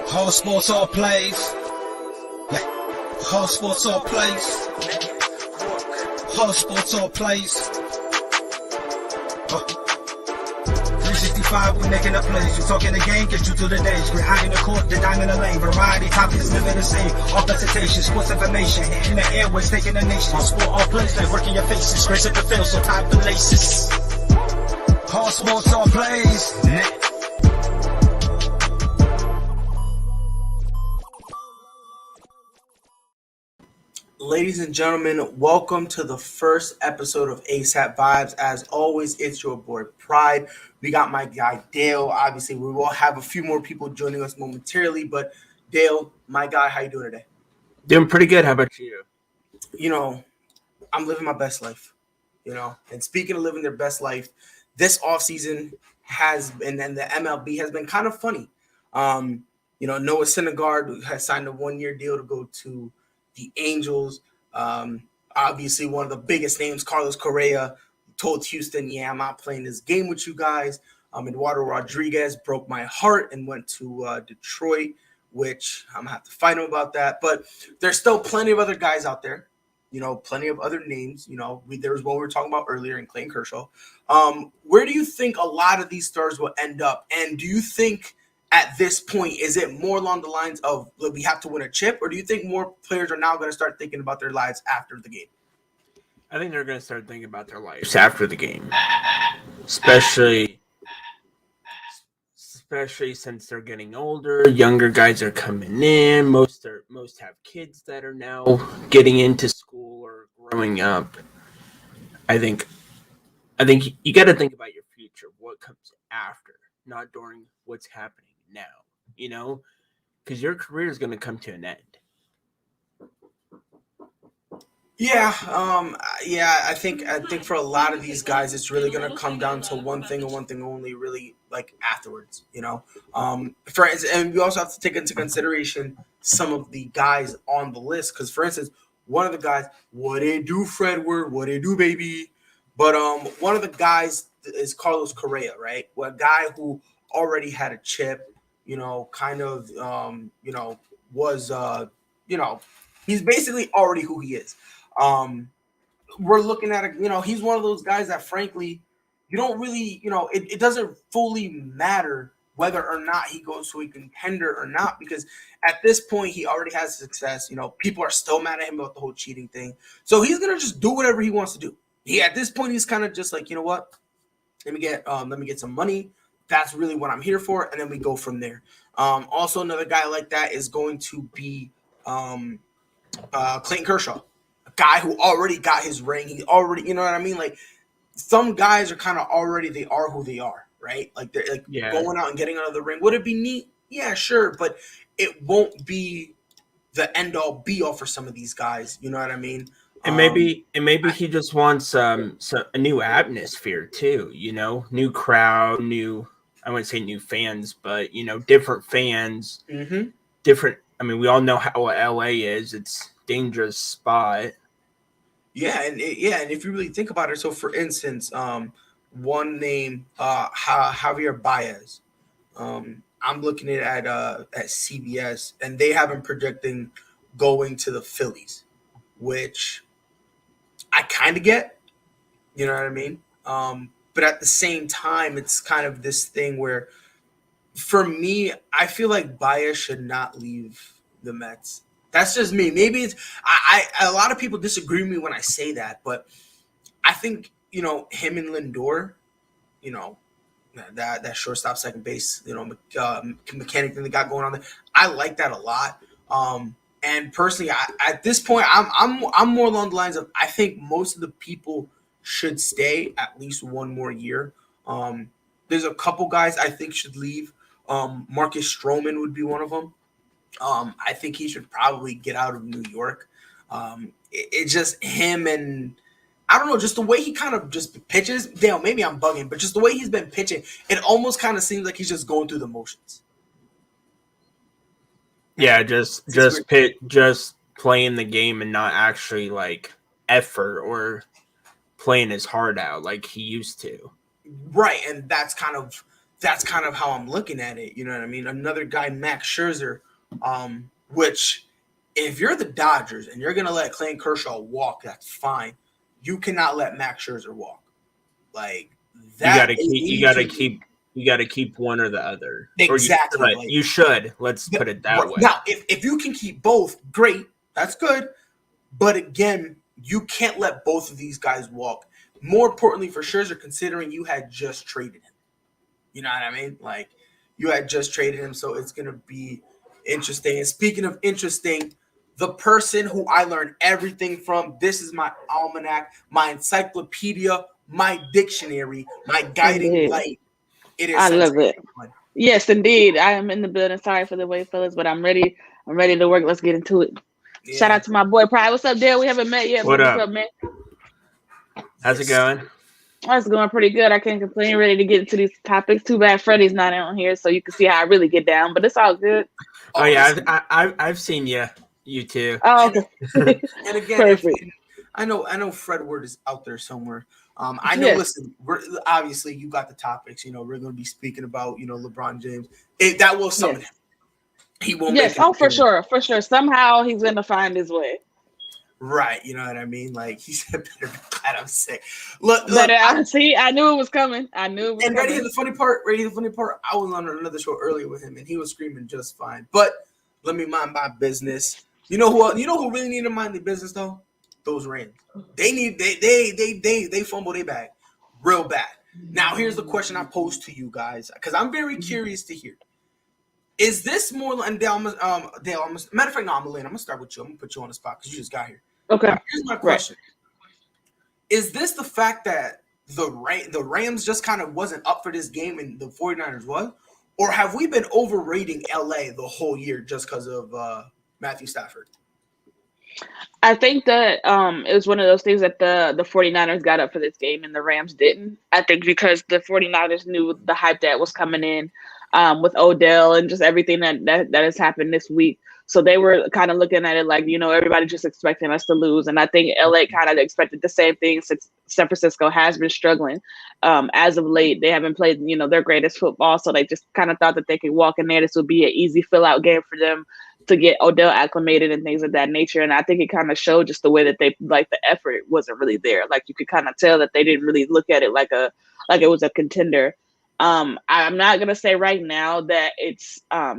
Whole sports all plays. Yeah. Whole sports all plays. Whole sports all plays. 365, we making a plays. You talking the game, get you through the days. We're high in the court, the dime in the lane. Variety topics, living the same. All presentation, sports information. Hitting the airways, taking the nation. Sport all plays, like working your faces. Grace at the field, so tie the laces. Whole sports all plays. Ladies and gentlemen, welcome to the first episode of ASAP Vibes. As always, it's your boy Pride. We got my guy Dale. Obviously, we will have a few more people joining us momentarily, but Dale, my guy, how you doing today? Doing pretty good. How about you? You know, I'm living my best life, and speaking of living their best life, this offseason has been, and the MLB has been kind of funny. Noah Syndergaard has signed a 1-year deal to go to the Angels. Obviously, one of the biggest names, Carlos Correa, told Houston, yeah, I'm not playing this game with you guys. Eduardo Rodriguez broke my heart and went to Detroit, which I'm going to have to fight him about that. But there's still plenty of other guys out there, plenty of other names. There was one we were talking about earlier in Clayton Kershaw. Where do you think a lot of these stars will end up? And do you think at this point, is it more along the lines of we have to win a chip, or do you think more players are now going to start thinking about their lives after the game? I think they're going to start thinking about their lives after the game, especially since they're getting older. Younger guys are coming in. Most have kids that are now getting into school or growing up. I think you got to think about your future, what comes after, not during what's happening now, because your career is going to come to an end. I think for a lot of these guys, it's really going to come down to one thing and one thing only, really, like afterwards, and we also have to take into consideration some of the guys on the list, because, for instance, one of the guys, what it do, Fredward, what it do, baby, but one of the guys is Carlos Correa, right? A guy who already had a chip, he's basically already who he is. We're looking at he's one of those guys that, frankly, you don't really, it doesn't fully matter whether or not he goes to a contender or not, because at this point he already has success. People are still mad at him about the whole cheating thing, so he's gonna just do whatever he wants to do. At this point he's kind of just like, you know what, let me get some money. That's really what I'm here for, and then we go from there. Also, another guy like that is going to be Clayton Kershaw, a guy who already got his ring. He already, you know what I mean? Like, some guys are kind of already, they are who they are, right? Like, they're like going out and getting another ring. Would it be neat? Yeah, sure, but it won't be the end all be all for some of these guys. You know what I mean? And maybe he just wants a new atmosphere too. New crowd, I wouldn't say new fans, but different fans, different. I mean, we all know how LA is. It's a dangerous spot. Yeah, and if you really think about it, so for instance, one name, Javier Baez. I'm looking at CBS, and they have him projecting going to the Phillies, which I kind of get. You know what I mean? But at the same time, it's kind of this thing where, for me, I feel like Baez should not leave the Mets. That's just me. Maybe it's a lot of people disagree with me when I say that, but I think him and Lindor, that shortstop, second base, mechanic thing they got going on there. I like that a lot. And personally, at this point, I'm more along the lines of, I think most of the people should stay at least one more year. There's a couple guys I think should leave. Marcus Stroman would be one of them. I think he should probably get out of New York. It's just him, and I don't know, just the way he kind of just pitches. Dale, maybe I'm bugging, but just the way he's been pitching, it almost kind of seems like he's just going through the motions. Yeah, just playing the game and not actually like effort or playing his heart out like he used to. Right, and that's kind of that's kind of how I'm looking at it. You know what I mean? Another guy, Max Scherzer, which if you're the Dodgers and you're going to let Clayton Kershaw walk, that's fine. You cannot let Max Scherzer walk. Like that. You got to keep one or the other. Exactly. Or you should. Let's put it that way. Now, if you can keep both, great. That's good. But again, you can't let both of these guys walk. More importantly for Scherzer, considering you had just traded him. You know what I mean? Like, you had just traded him, so it's going to be interesting. And speaking of interesting, the person who I learned everything from, this is my almanac, my encyclopedia, my dictionary, my guiding light. It is. I love it. Yes, indeed. I am in the building. Sorry for the wait, fellas, but I'm ready. I'm ready to work. Let's get into it. Yeah. Shout out to my boy Pride. What's up, Dale? We haven't met yet. What's up, man? How's it going? Oh, it's going pretty good. I can't complain. Ready to get into these topics. Too bad Freddie's not on here, so you can see how I really get down. But it's all good. Oh yeah, I've seen you too. Oh, okay. And again, I know Fred Word is out there somewhere. I know. Yes. Listen, obviously you got the topics. You know, we're going to be speaking about LeBron James. That will summon him. He won't. Yes. For sure. Somehow he's going to find his way. Right, you know what I mean? Like, he said, better be glad I'm sick. I knew it was coming. And ready to the funny part? I was on another show earlier with him, and he was screaming just fine. But let me mind my business. You know who really need to mind their business though? Those Rams. They fumble their bag real bad. Now, here's the question I pose to you guys, because I'm very curious to hear. Is this more? And Dale, matter of fact, no, I'm gonna start with you. I'm gonna put you on the spot because you just got here. Okay. Here's my question: Is this the fact that the Rams just kind of wasn't up for this game and the 49ers was, or have we been overrating LA the whole year just because of Matthew Stafford? I think that it was one of those things that the 49ers got up for this game and the Rams didn't. I think because the 49ers knew the hype that was coming in with Odell and just everything that has happened this week. So they were kind of looking at it like, everybody just expecting us to lose. And I think LA kind of expected the same thing since San Francisco has been struggling. As of late, they haven't played, their greatest football. So they just kind of thought that they could walk in there. This would be an easy fill-out game for them to get Odell acclimated and things of that nature. And I think it kind of showed just the way that they, like, the effort wasn't really there. Like, you could kind of tell that they didn't really look at it like it was a contender. I'm not going to say right now that it's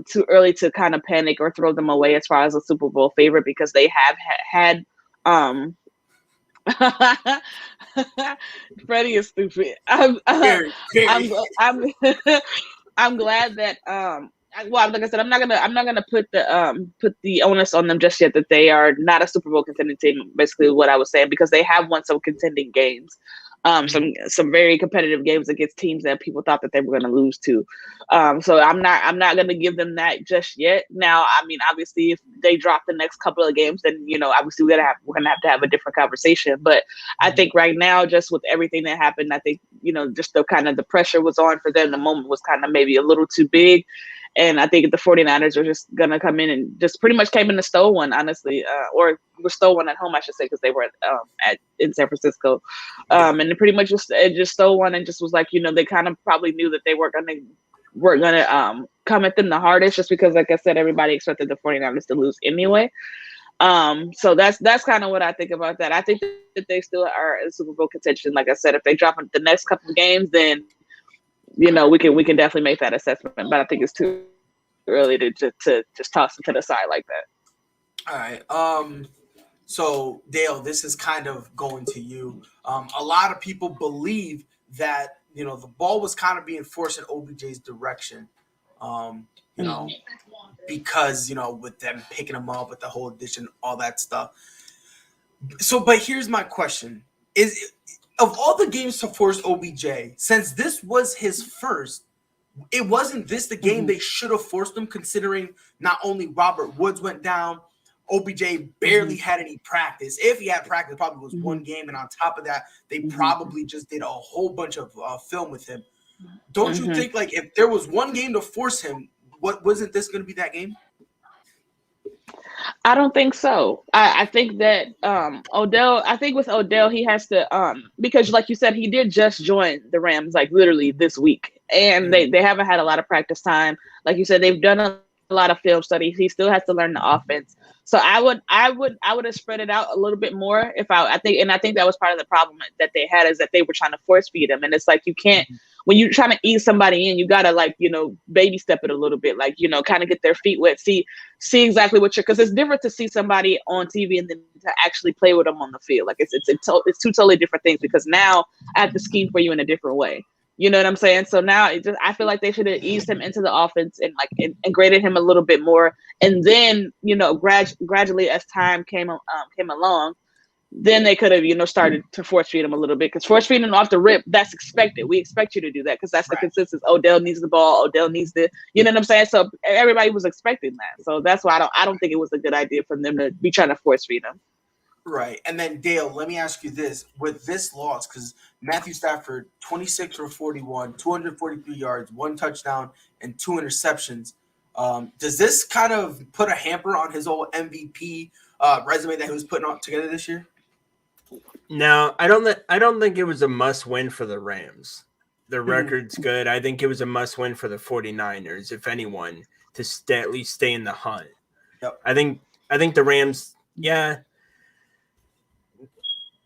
too early to kind of panic or throw them away as far as a Super Bowl favorite, because they have had Freddie is stupid. I'm glad that like I said, I'm not gonna put the onus on them just yet that they are not a Super Bowl contending team. Basically, what I was saying, because they have won some contending games, some very competitive games against teams that people thought that they were going to lose to. So I'm not going to give them that just yet. Now, I mean, obviously, if they drop the next couple of games, then obviously we're gonna have to have a different conversation. But I think right now, just with everything that happened, I think just the kind of the pressure was on for them. The moment was kind of maybe a little too big. And I think the 49ers are just going to come in and just pretty much came in and stole one, honestly, or stole one at home, I should say, because they were in San Francisco. And they pretty much just stole one and just was like, they kind of probably knew that they weren't going to come at them the hardest, just because, like I said, everybody expected the 49ers to lose anyway. So that's kind of what I think about that. I think that they still are in Super Bowl contention. Like I said, if they drop the next couple of games, then we can definitely make that assessment, but I think it's too early to just toss it to the side like that. All right. So Dale, this is kind of going to you. A lot of people believe that the ball was kind of being forced in OBJ's direction. Because with them picking him up with the whole addition, all that stuff. So, but here's my question: of all the games to force OBJ, since this was his first, it wasn't this the game they should have forced him, considering not only Robert Woods went down, OBJ barely had any practice. If he had practice, it probably was one game. And on top of that, they probably just did a whole bunch of film with him. Don't you think, like, if there was one game to force him, wasn't this going to be that game? I don't think so. I think that Odell, with Odell, he has to, because like you said, he did just join the Rams, like literally this week. and they haven't had a lot of practice time. Like you said, they've done a lot of film studies. He still has to learn the offense. So I would have spread it out a little bit more if I think that was part of the problem that they had, is that they were trying to force feed him. And it's like, you can't, when you're trying to ease somebody in, you gotta, like, baby step it a little bit, like, kind of get their feet wet, see exactly what because it's different to see somebody on TV and then to actually play with them on the field. Like it's two totally different things, because now I have to scheme for you in a different way. You know what I'm saying? So now I feel like they should have eased him into the offense and like integrated him a little bit more. And then, gradually as time came along, then they could have, started to force feed him a little bit, because force feeding off the rip, that's expected. We expect you to do that because that's the consensus. Odell needs the ball. Odell needs you know what I'm saying? So everybody was expecting that. So that's why I don't think it was a good idea for them to be trying to force feed him. Right. And then, Dale, let me ask you this. With this loss, because Matthew Stafford, 26 for 41, 243 yards, 1 touchdown, and 2 interceptions. Does this kind of put a hamper on his old MVP resume that he was putting on together this year? No, I don't think it was a must-win for the Rams. The record's good. I think it was a must-win for the 49ers, if anyone, to at least stay in the hunt. Yep. I think the Rams,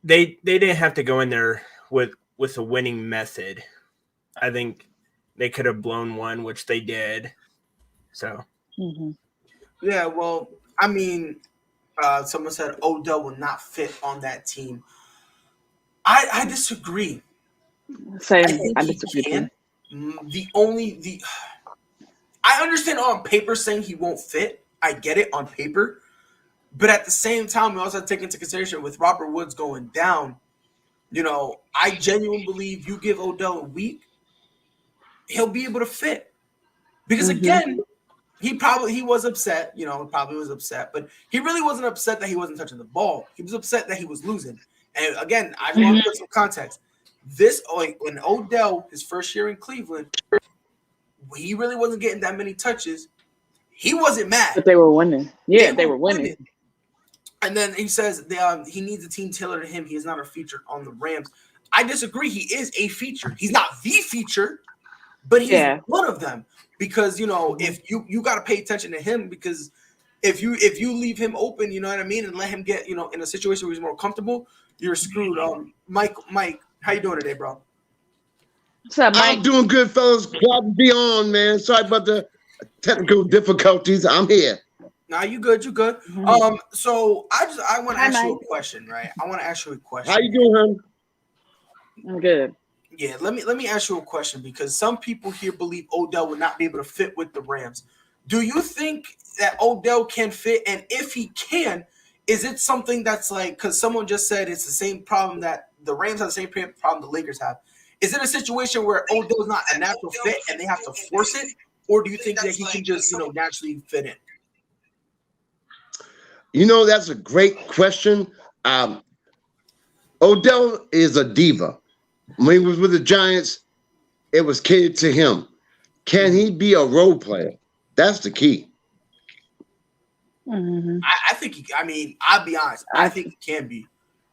they didn't have to go in there with a winning method. I think they could have blown one, which they did. So. Mm-hmm. Yeah, well, I mean, someone said Odell will not fit on that team. I disagree. Same. I disagree. I understand on paper saying he won't fit. I get it on paper. But at the same time, we also have to take into consideration with Robert Woods going down, I genuinely believe you give Odell a week, he'll be able to fit. Because again, he was upset, but he really wasn't upset that he wasn't touching the ball. He was upset that he was losing. And again, I want to put some context. When Odell, his first year in Cleveland, he really wasn't getting that many touches. He wasn't mad. But they were winning. Yeah, they were winning. And then he says he needs a team tailored to him. He is not a feature on the Rams. I disagree. He is a feature. He's not the feature, but he's one of them. Because, if you got to pay attention to him, because if you leave him open, you know what I mean, and let him get, in a situation where he's more comfortable, you're screwed. Mike, how you doing today, bro? What's up, Mike? I'm doing good, fellas. Glad to be on, man. Sorry about the technical difficulties. I'm here. Nah, you good. Mm-hmm. So I want to ask you a question, right? I want to ask you a question. How you doing, hon? I'm good. Yeah, let me ask you a question, because some people here believe Odell would not be able to fit with the Rams. Do you think that Odell can fit? And if he can, is it something that's like, because someone just said it's the same problem that the Rams have, the same problem the Lakers have. Is it a situation where Odell's not a natural fit and they have to force it? Or do you think that he can just, naturally fit in? That's a great question. Odell is a diva. When he was with the Giants, it was catered to him. Can he be a role player? That's the key. Mm-hmm. I think I'll be honest. I think he can be.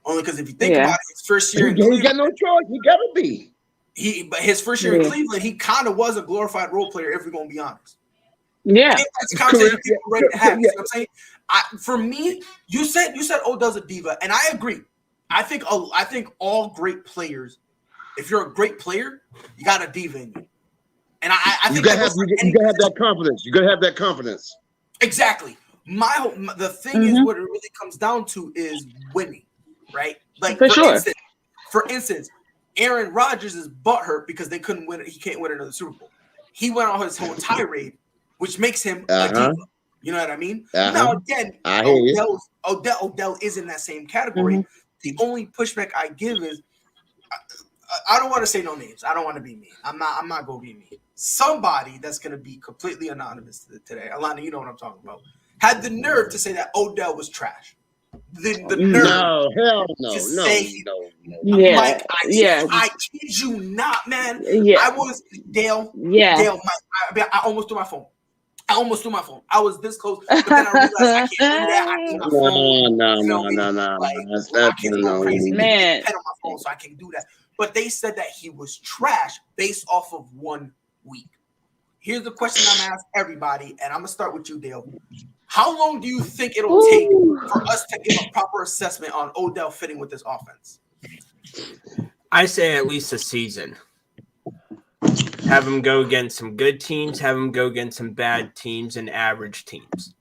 Only because if you think about it, his first year in Cleveland. He got no choice. He got to be. But his first year in Cleveland, he kind of was a glorified role player, if we're going to be honest. Yeah. That's a conversation people are ready to have. You know what I'm saying? For me, you said Odell's a diva, and I agree. I think all great players, if you're a great player, you got a diva in you. And I think you gotta have that confidence. You gotta have that confidence. Exactly. The thing is, what it really comes down to is winning, right? Like for instance, Aaron Rodgers is butthurt because they couldn't win. He can't win another Super Bowl. He went on his whole tirade, which makes him a diva. You know what I mean? Now again, Odell is in that same category. The only pushback I give is I don't want to say no names. I don't want to be mean. I'm not going to be mean. Somebody that's going to be completely anonymous today, Alana, you know what I'm talking about, had the nerve to say that Odell was trash. The nerve. No, hell no. Yeah. Mike, I kid you not, man. Yeah. I was Dale. Yeah. Dale, Mike, I almost threw my phone. I was this close, but then I realized I can't do that. I need my phone. No. I can't go crazy. Man. Pen on my phone, so I can't do that. But they said that he was trash based off of one week. Here's the question I'm gonna ask everybody, and I'm gonna start with you, Dale. How long do you think it'll take for us to give a proper assessment on Odell fitting with this offense? I say at least a season. Have him go against some good teams, have him go against some bad teams and average teams.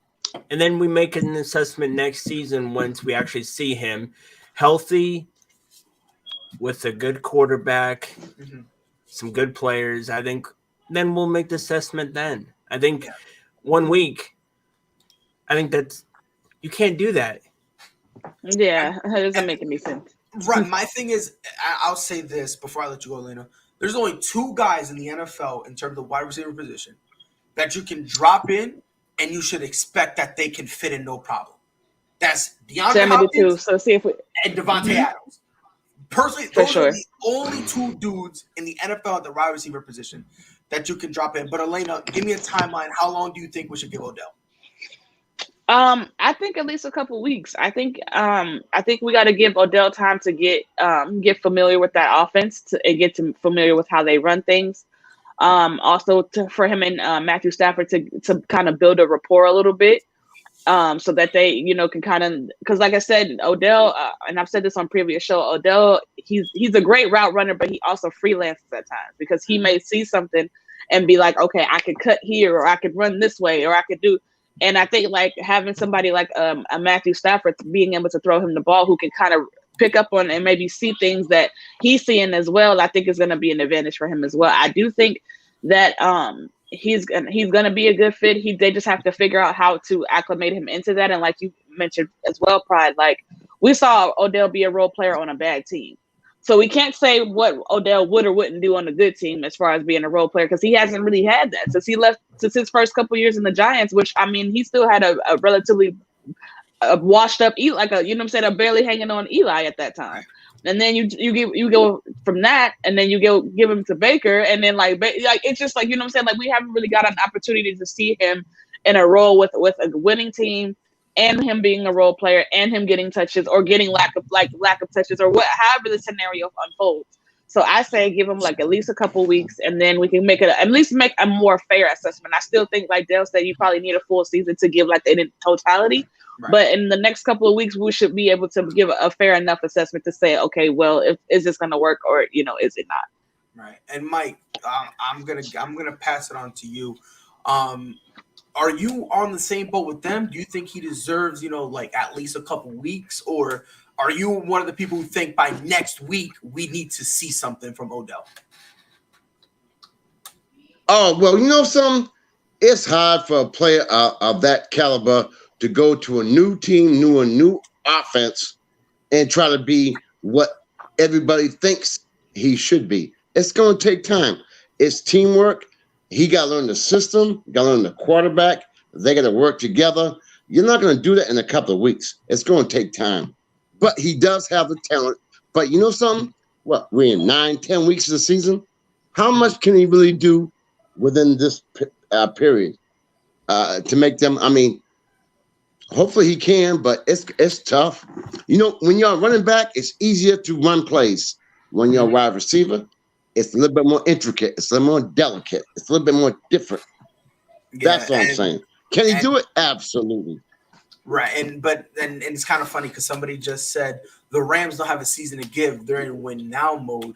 And then we make an assessment next season once we actually see him healthy with a good quarterback, some good players. I think then we'll make the assessment then. I think 1 week, I think that's – you can't do that. Yeah, that doesn't make any sense. Right. My thing is, I'll say this before I let you go, Elena. There's only 2 guys in the NFL in terms of wide receiver position that you can drop in and you should expect that they can fit in no problem. That's DeAndre Hopkins So see if we and Devontae Adams. Personally, those are the only 2 dudes in the NFL at the wide receiver position that you can drop in. But Elena, give me a timeline. How long do you think we should give Odell? I think at least a couple weeks. I think we got to give Odell time to get familiar with that offense and get familiar with how they run things. Also for him and Matthew Stafford to kind of build a rapport a little bit, so that they can kind of, because like I said, Odell and I've said this on previous show, Odell he's a great route runner, but he also freelances at times because he may see something and be like, okay, I could cut here, or I could run this way, or I could do. And I think like having somebody like a Matthew Stafford being able to throw him the ball who can kind of pick up on and maybe see things that he's seeing as well, I think is going to be an advantage for him as well. I do think that he's going to be a good fit. They just have to figure out how to acclimate him into that. And like you mentioned as well, Pride, like we saw Odell be a role player on a bad team. So we can't say what Odell would or wouldn't do on a good team as far as being a role player, because he hasn't really had that since his first couple years in the Giants, which I mean, he still had a relatively washed up Eli, like a barely hanging on Eli at that time. And then you go from that, and then you give him to Baker, and then like it's just like like we haven't really got an opportunity to see him in a role with a winning team, and him being a role player, and him getting touches or getting lack of touches, or however the scenario unfolds. So I say give him like at least a couple weeks, and then we can at least make a more fair assessment. I still think, like Dale said, you probably need a full season to give like in totality. Right. But in the next couple of weeks, we should be able to give a fair enough assessment to say, okay, well, is this going to work, or is it not? Right. And Mike, I'm gonna pass it on to you. Are you on the same boat with them? Do you think he deserves, like at least a couple weeks, or are you one of the people who think by next week we need to see something from Odell? Oh, well, something? It's hard for a player of that caliber to go to a new team, a new offense, and try to be what everybody thinks he should be. It's going to take time. It's teamwork. He got to learn the system, got to learn the quarterback. They got to work together. You're not going to do that in a couple of weeks. It's going to take time. But he does have the talent. But you know something? What, we're in 9-10 weeks of the season? How much can he really do within this period to make them? I mean, hopefully he can, but it's tough. When you're running back, it's easier to run plays. When you're a wide receiver, it's a little bit more intricate. It's a little more delicate. It's a little bit more different. Yeah, that's what I'm saying. Can he do it? Absolutely. Right. And it's kind of funny because somebody just said the Rams don't have a season to give. They're in win now mode.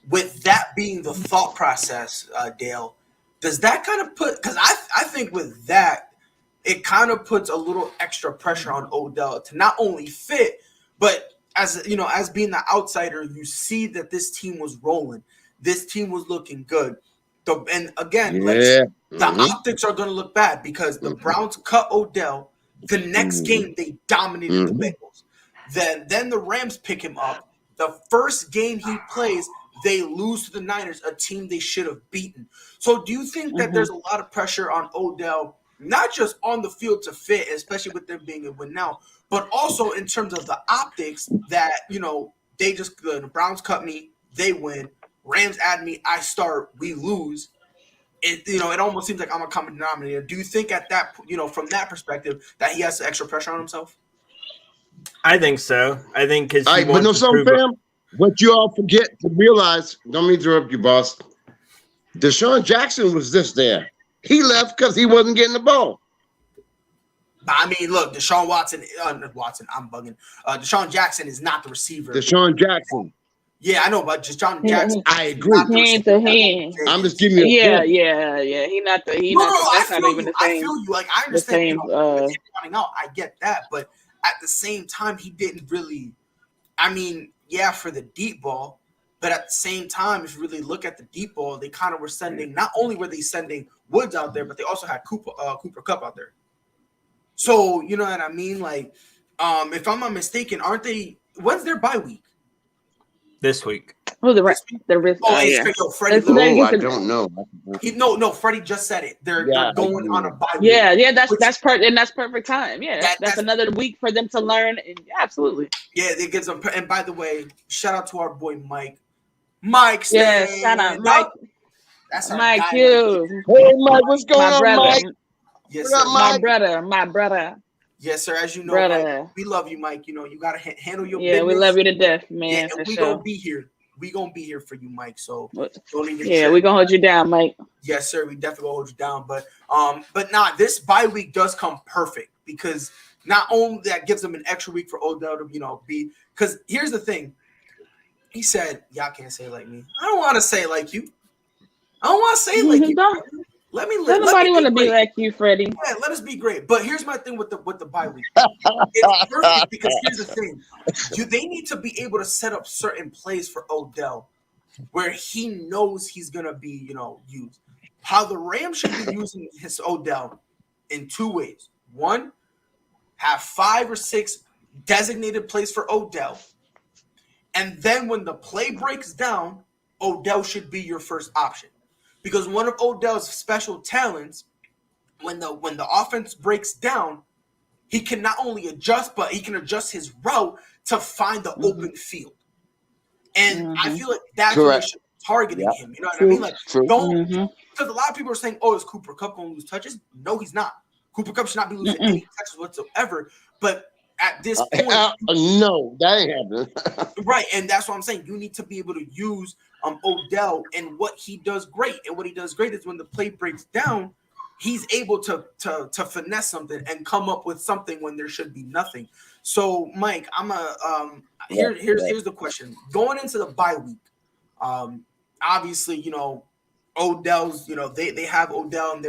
With that being the thought process, Dale, does that kind of because I think with that, it kind of puts a little extra pressure on Odell to not only fit, but as being the outsider, you see that this team was rolling. This team was looking good. And again, the optics are going to look bad because the Browns cut Odell. The next game, they dominated the Bengals. Then the Rams pick him up. The first game he plays, they lose to the Niners, a team they should have beaten. So do you think that there's a lot of pressure on Odell, not just on the field to fit, especially with them being a win now, but also in terms of the optics that, the Browns cut me, they win. Rams add me, I start, we lose. It almost seems like I'm a common denominator. Do you think at that, from that perspective, that he has extra pressure on himself? I think so. I think because fam, what you all forget to realize, don't mean to interrupt you, boss. Deshaun Jackson was just there. He left because he wasn't getting the ball. But I mean, look, Deshaun Watson, I'm bugging. Deshaun Jackson is not the receiver. Deshaun Jackson. Yeah, I know, but Deshaun Jackson. I agree. I'm just giving you a point. Yeah. He not. That's not even the same. I feel you. Like, I understand. Running out, I get that, but at the same time, he didn't really. I mean, yeah, for the deep ball, but at the same time, if you really look at the deep ball, they kind of were sending. Not only were they sending Woods out there, but they also had Cooper Kupp out there. So you know what I mean? Like, if I'm not mistaken, aren't they? When's their bye week? This week. Oh, the rest. Freddie. I don't know. No, Freddie just said it. They're going on a bye week. Yeah, that's perfect time. Yeah, that's another week for them to learn. And, absolutely. Yeah, it gives them. And by the way, shout out to our boy Mike. Mike, shout out Mike. That's our Mike. guy. You. Hey, Mike, what's going on, brother. Mike? Yes, sir. My brother. Yes, sir. As you know, Mike, we love you, Mike. You know, you gotta handle your business. Yeah, we love you to death, man. Yeah, and we sure. gonna be here. We gonna be here for you, Mike. So don't even. We gonna hold you down, Mike. Yes, sir. We definitely gonna hold you down. But this bye week does come perfect because not only that gives them an extra week for Odell to be. Because here's the thing. He said, "Y'all can't say it like me. I don't want to say it like you. I don't want to say it like you. Let me live. Nobody want to be like you, Freddie. Yeah, let us be great. But here's my thing with the bye week. It's perfect because here's the thing: they need to be able to set up certain plays for Odell, where he knows he's gonna be, used. How the Rams should be using his Odell in two ways. One, have 5 or 6 designated plays for Odell, and then when the play breaks down, Odell should be your first option. Because one of Odell's special talents, when the offense breaks down, he can not only adjust, but he can adjust his route to find the open field. And I feel like that's what they should be targeting him. You know what I mean? Like, don't, because a lot of people are saying, "Oh, is Cooper Kupp going to lose touches?" No, he's not. Cooper Kupp should not be losing any touches whatsoever. But at this point, no, that ain't happening. Right, and that's what I'm saying. You need to be able to use Odell and what he does great. And what he does great is when the play breaks down, he's able to finesse something and come up with something when there should be nothing. So, Mike, here's the question. Going into the bye week, obviously, Odell's, they have Odell and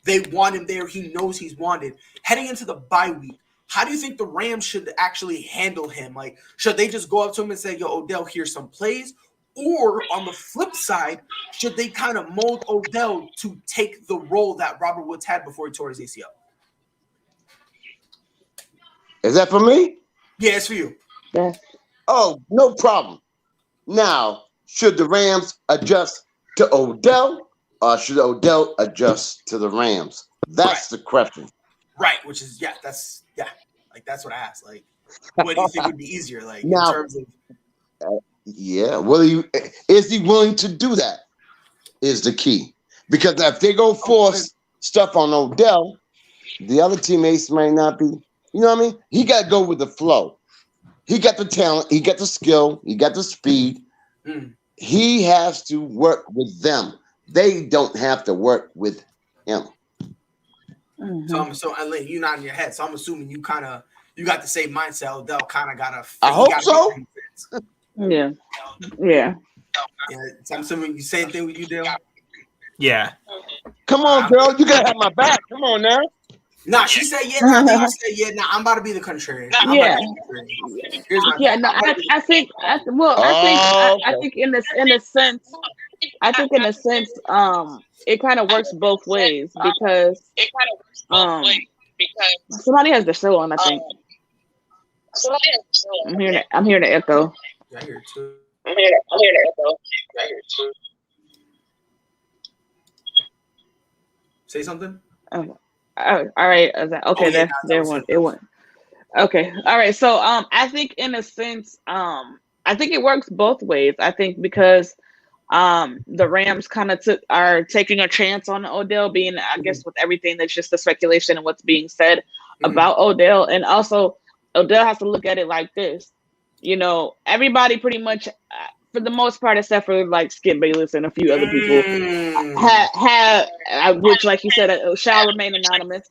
they want him there. He knows he's wanted. Heading into the bye week, how do you think the Rams should actually handle him? Like, should they just go up to him and say, "Yo, Odell, here's some plays"? Or on the flip side, should they kind of mold Odell to take the role that Robert Woods had before he tore his ACL? Is that for me? Yeah, it's for you. Yeah. Oh, no problem. Now, should the Rams adjust to Odell or should Odell adjust to the Rams? That's the question. Right, which is, that's what I asked. Like, what do you think would be easier? Like, now, in terms of... is he willing to do that? Is the key. Because if they go force stuff on Odell, the other teammates might not be, you know what I mean? He got to go with the flow. He got the talent, he got the skill, he got the speed. He has to work with them. They don't have to work with him. So you're not in your head. So I'm assuming you got the same mindset. Odell kind of got a. I hope so. Yeah. So I'm assuming the same thing with you, Dale. Yeah. Come on, girl. You gotta have my back. Come on now. Nah, she said yeah. I said yeah. Nah, I'm about to be the contrarian. I think in a sense, it kind of works both ways because somebody has the show on. I think I'm hearing the echo. Yeah, I hear it too. I'm hearing the echo. Say something. All right. Okay, it went. Okay. All right. So I think in a sense, I think it works both ways. I think because the Rams kind of are taking a chance on Odell being, I guess, with everything that's just the speculation and what's being said about Odell. And also Odell has to look at it like this. Everybody pretty much for the most part, except for like Skip Bayless and a few other people, which, like you said, shall remain anonymous.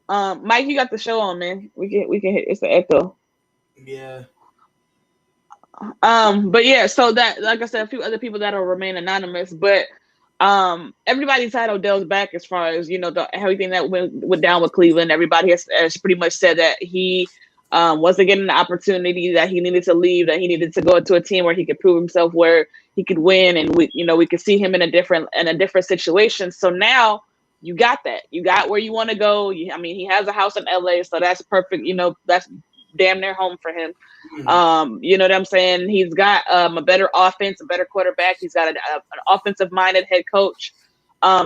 Mike, you got the show on, man. We can hit. It's the echo. Yeah. But yeah, so that, like I said, a few other people that'll remain anonymous, but everybody's had Odell's back as far as, you know, everything that went down with Cleveland. Everybody has pretty much said that he wasn't getting the opportunity, that he needed to leave, that he needed to go into a team where he could prove himself, where he could win, and we could see him in a different situation. So now you got that. You got where you want to go. I mean, he has a house in LA, so that's perfect. You know, that's damn near home for him. You know what I'm saying? He's got a better offense, a better quarterback. He's got an offensive minded head coach.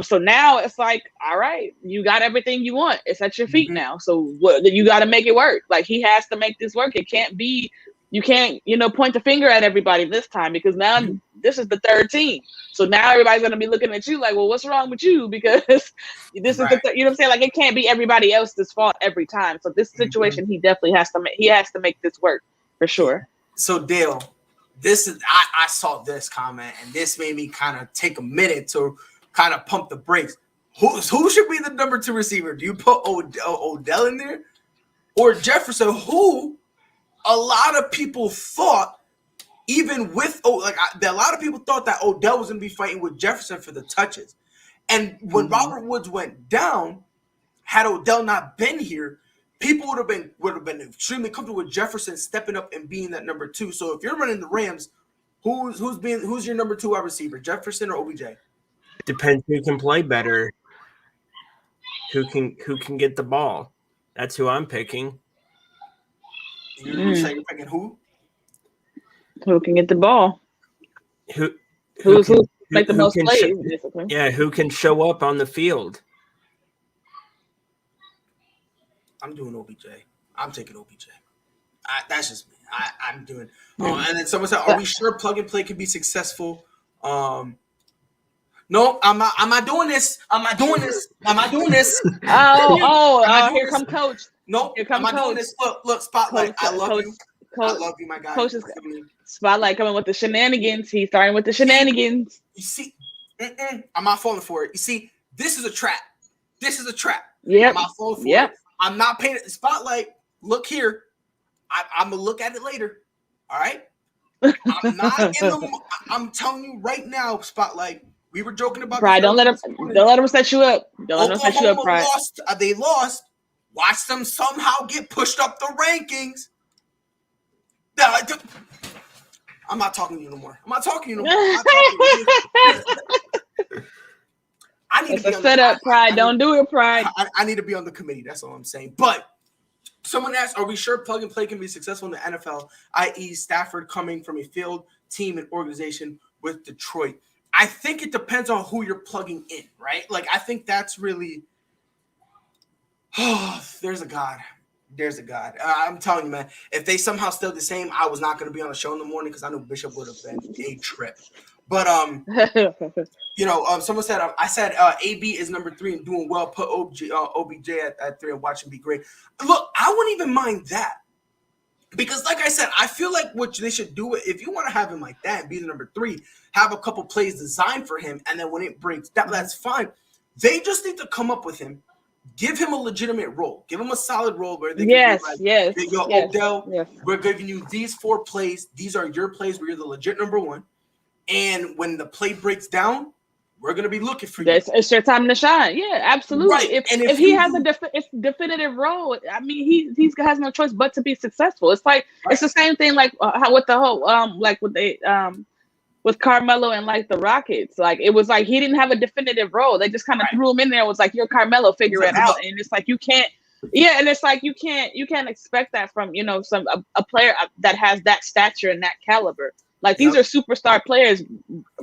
So now it's like, all right, you got everything you want. It's at your feet now. So you got to make it work. Like, he has to make this work. It can't be, you can't, point the finger at everybody this time, because now this is the third team. So now everybody's going to be looking at you like, well, what's wrong with you? Because this is you know what I'm saying? Like, it can't be everybody else's fault every time. So this situation, he definitely has to make this work for sure. So Dale, I saw this comment, and this made me kind of take a minute to kind of pump the brakes. Who should be the number 2 receiver? Do you put Odell in there, or Jefferson, who a lot of people thought, even with a lot of people thought that Odell was going to be fighting with Jefferson for the touches. And when Robert Woods went down, had Odell not been here, people would have been extremely comfortable with Jefferson stepping up and being that number 2. So if you're running the Rams, who's your number 2 wide receiver, Jefferson or OBJ? Depends who can play better. Who can get the ball? That's who I'm picking. You're saying you're picking who? Who can get the ball? Who make the most plays? Basically. Yeah, who can show up on the field? I'm doing OBJ. I'm taking OBJ. That's just me. I'm doing. And then someone said, "Are we sure plug and play can be successful?" No, I'm not doing this. I'm not doing this. Here come Coach. No, here come I'm not Coach. doing this. Look, Spotlight. I love you. I love you, my guy. Coach is Spotlight coming with the shenanigans. He's starting with the shenanigans. You see, I'm not falling for it. You see, this is a trap. Yeah, I'm not falling for it. I'm not paying it. Spotlight. Look here. I'm gonna look at it later. All right. I'm not in the. I'm telling you right now, Spotlight. We were joking about Pride. Don't let them set you up. Don't let them set you up, Pride. They lost. Watch them somehow get pushed up the rankings. I'm not talking to you no more. I need to be set up, Pride. Don't do it, Pride. I need to be on the committee. That's all I'm saying. But someone asked, are we sure plug and play can be successful in the NFL, i.e. Stafford coming from a field team and organization with Detroit? I think it depends on who you're plugging in, right? Like, I think that's really there's a God. I'm telling you, man, if they somehow stayed the same, I was not going to be on the show in the morning because I knew Bishop would have been a trip. But someone said I said AB is number 3 and doing well. Put OBJ at 3 and watch him be great. Look, I wouldn't even mind that, because like I said, I feel like what they should do, if you want to have him like that and be the number 3, have a couple plays designed for him, and then when it breaks down, that's fine. They just need to come up with him. Give him a legitimate role. Give him a solid role where they can be like, Odell, we're giving you these 4 plays. These are your plays where you're the legit number 1. And when the play breaks down, we're going to be looking for you. It's your time to shine. Yeah, absolutely. Right. If he has a definitive role, I mean, he has no choice but to be successful. It's like it's the same thing like how with the whole with Carmelo and like the Rockets. Like, it was like he didn't have a definitive role. They just kind of threw him in there. It was like, you're Carmelo, figure it out. And it's like you can't expect that from a player that has that stature and that caliber. Like, these are superstar players,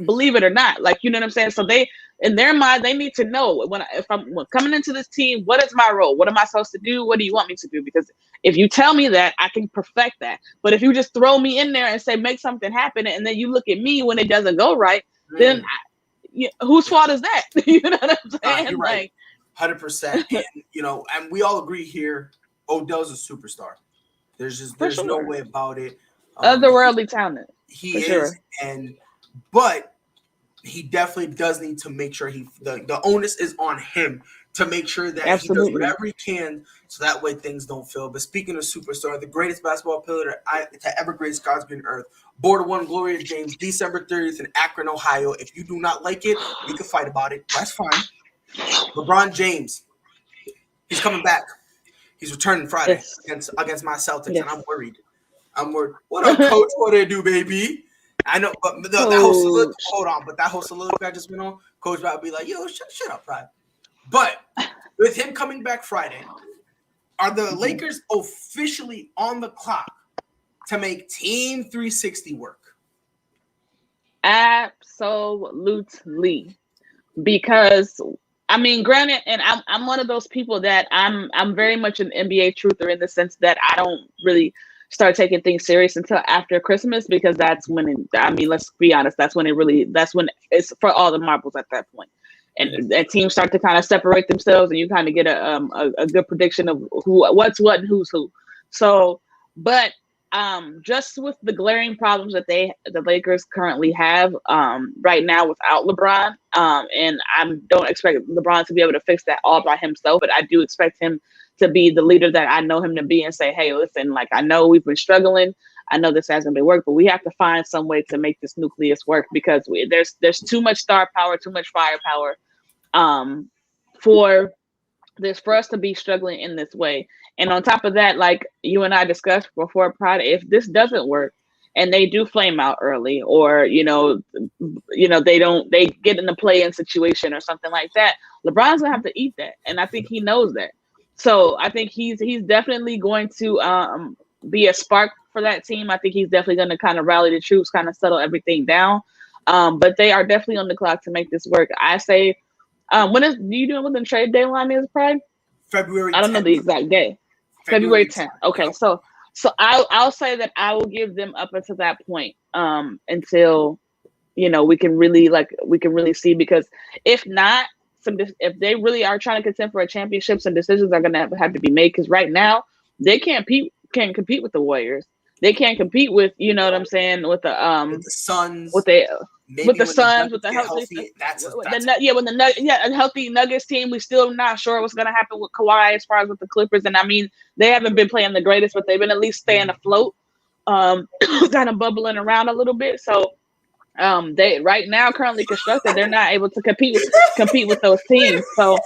believe it or not. Like, you know what I'm saying? So they, in their mind, they need to know if I'm coming into this team, what is my role? What am I supposed to do? What do you want me to do? Because if you tell me that, I can perfect that. But if you just throw me in there and say, make something happen, and then you look at me when it doesn't go right, then whose fault is that? You know what I'm saying? You're right. 100%. And we all agree here, Odell's a superstar. There's no way about it. Otherworldly talent. He for is, sure. but he definitely does need to make sure the onus is on him to make sure that he does Absolutely. whatever he can so that way things don't fail. But speaking of superstar, the greatest basketball player to ever grace God's green earth, born to one Gloria James, December 30th in Akron, Ohio. If you do not like it, we can fight about it. That's fine. LeBron James, he's coming back. He's returning Friday Yes. against my Celtics, Yes. and I'm worried. What up, coach? What do you do, baby? I know, but that whole soliloquy, hold on, but that whole soliloquy I just went on, coach about be like, yo, shut up, Pride. But with him coming back Friday, are the Lakers officially on the clock to make Team 360 work? Absolutely. Because I mean, granted, and I'm one of those people that I'm very much an NBA truther in the sense that I don't really start taking things serious until after Christmas, because that's when let's be honest, that's when it's for all the marbles at that point. And teams start to kind of separate themselves, and you kind of get a good prediction of what's what and who's who. So, but just with the glaring problems that the Lakers currently have right now without LeBron, and I don't expect LeBron to be able to fix that all by himself, but I do expect him to be the leader that I know him to be and say, hey, listen, like, I know we've been struggling. I know this hasn't been work, but we have to find some way to make this nucleus work, because there's too much star power, too much firepower for us to be struggling in this way. And on top of that, like you and I discussed before, Pride, if this doesn't work and they do flame out early, or they get in a play-in situation or something like that, LeBron's gonna have to eat that, and I think he knows that. So I think he's definitely going to be a spark for that team. I think he's definitely going to kind of rally the troops, kind of settle everything down. But they are definitely on the clock to make this work. I say, do you know when the trade deadline is, Pride? February 10th. I don't know the exact day. February 10th. Okay, yep. So I'll say that I will give them up until that point, until we can really see, because if not, if they really are trying to contend for a championship, some decisions are going to have to be made, because right now they can't compete with the Warriors. They can't compete with, you know what I'm saying, with the Suns, with the Suns, with the healthy, a healthy Nuggets team. We still not sure what's going to happen with Kawhi as far as with the Clippers. And I mean, they haven't been playing the greatest, but they've been at least staying afloat, kind of bubbling around a little bit. So they right now currently constructed, they're not able to compete with those teams. So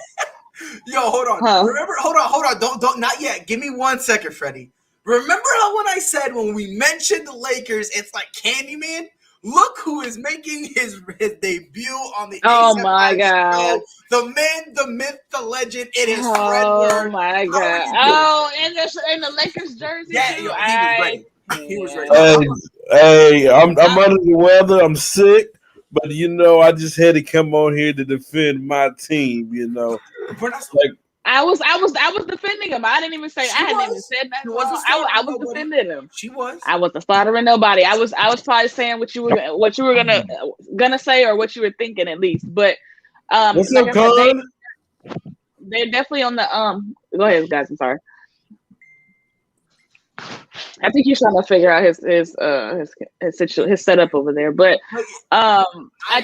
yo, hold on. Remember, hold on. Don't not yet. Give me 1 second, Freddie. Remember how when I said when we mentioned the Lakers, it's like Candyman? Look who is making his debut on the my God show. The man, the myth, the legend. It is Fred Word. Oh my God! And the Lakers jersey. Yeah, too. Yo, he was ready. He was ready. Hey, I'm under the weather. I'm sick, but I just had to come on here to defend my team. Like, I was defending him. I didn't even say. I hadn't even said that. I was defending him. She was. I wasn't slaughtering nobody. I was probably saying what you were gonna say, or what you were thinking at least. But what's up, Con? They're definitely on the Go ahead, guys. I'm sorry. I think he's trying to figure out his setup over there, but I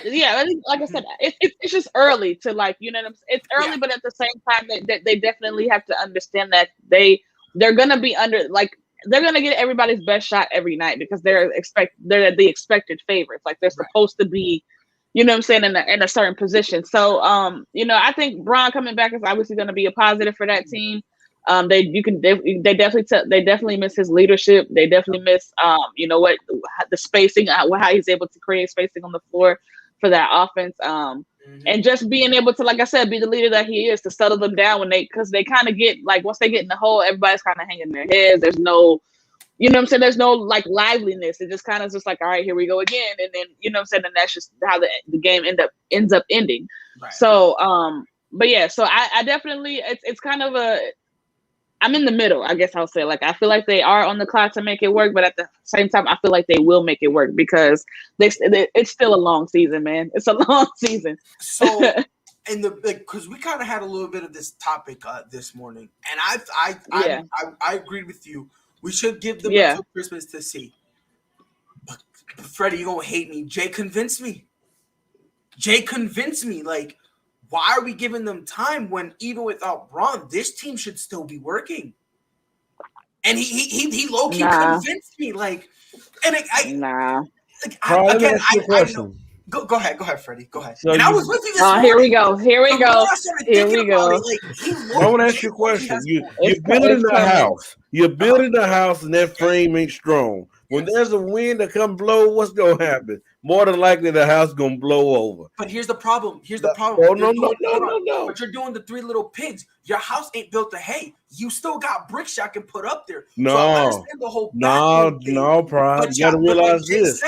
think, like I said, it's just early to, like, it's early, but at the same time, they definitely have to understand that they're gonna be they're gonna get everybody's best shot every night, because they're the expected favorites, like they're supposed to be, you know what I'm saying, in a certain position. So I think Bron coming back is obviously going to be a positive for that team. They definitely miss his leadership. They definitely miss the spacing, how he's able to create spacing on the floor for that offense. And just being able to, like I said, be the leader that he is, to settle them down because they kind of get, like, once they get in the hole, everybody's kind of hanging their heads. There's no, you know what I'm saying, there's no like liveliness. It just kind of just like, all right, here we go again. And then, you know what I'm saying, and that's just how the game ends up ending. Right. So but yeah, so I definitely, it's kind of I'm in the middle, I guess I'll say. Like, I feel like they are on the clock to make it work, but at the same time, I feel like they will make it work, because it's still a long season, man. It's a long season. So, because we kind of had a little bit of this topic this morning, and I agreed with you. We should give them until Christmas to see. But Freddie, you gonna hate me. Jay convinced me. Like, why are we giving them time when even without Braun, this team should still be working? And he low key convinced me. Like, and Let me ask you a I question. know. Go ahead, Freddie. Go ahead. So and I was with you this morning. Here we go. The more I started thinking about it, like, I want to ask you a question. You're building a house. You're building a house, and that frame ain't strong. When there's a wind that come blow, what's gonna happen? More than likely, the house gonna blow over. But here's the problem. Oh, no. But you're doing the three little pigs. Your house ain't built to hay. You still got bricks y'all can put up there. No, so I understand the whole Pride. You gotta realize this.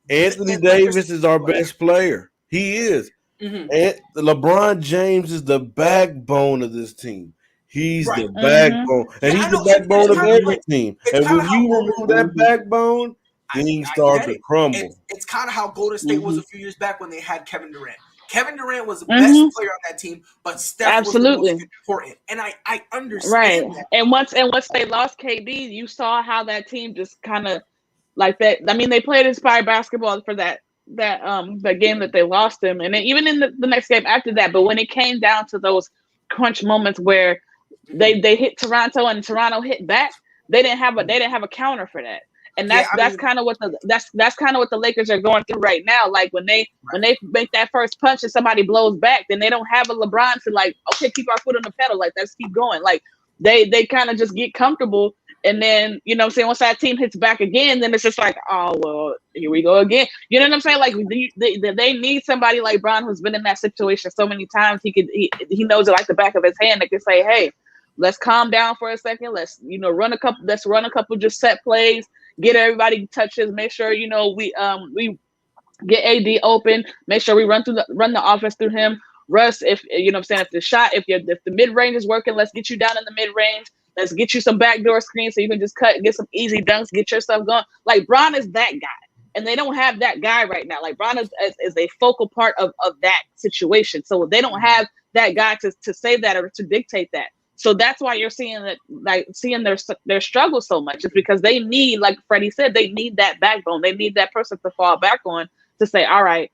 Anthony Davis is our best player. He is. Mm-hmm. And LeBron James is the backbone of this team. He's the backbone. And he's the backbone of every team. And when you remove that backbone, things start to crumble. It's kind of how Golden State was a few years back when they had Kevin Durant. Kevin Durant was the best player on that team, but Steph was the most important. And I understand that. And once they lost KD, you saw how that team just kind of like that. I mean, they played inspired basketball for that game that they lost him, and then even in the next game after that. But when it came down to those crunch moments where they hit Toronto and Toronto hit back, they didn't have a counter for that. And that's kind of what the Lakers are going through right now. Like when they make that first punch and somebody blows back, then they don't have a LeBron to like, okay, keep our foot on the pedal, like let's keep going. Like they kind of just get comfortable, and then you know what I'm saying, once that team hits back again, then it's just like, oh well, here we go again. You know what I'm saying? Like they need somebody like Bron who's been in that situation so many times. He knows it like the back of his hand. That can say, hey, let's calm down for a second. Let's run a couple just set plays. Get everybody touches. Make sure we get AD open. Make sure we run the offense through him. Russ, if the mid range is working, let's get you down in the mid range. Let's get you some backdoor screens so you can just get some easy dunks, get yourself going. Like Bron is that guy, and they don't have that guy right now. Like Bron is a focal part of that situation. So they don't have that guy to say that or to dictate that. So that's why you're seeing their struggle so much. It's because they need, like Freddie said, they need that backbone. They need that person to fall back on to say, all right,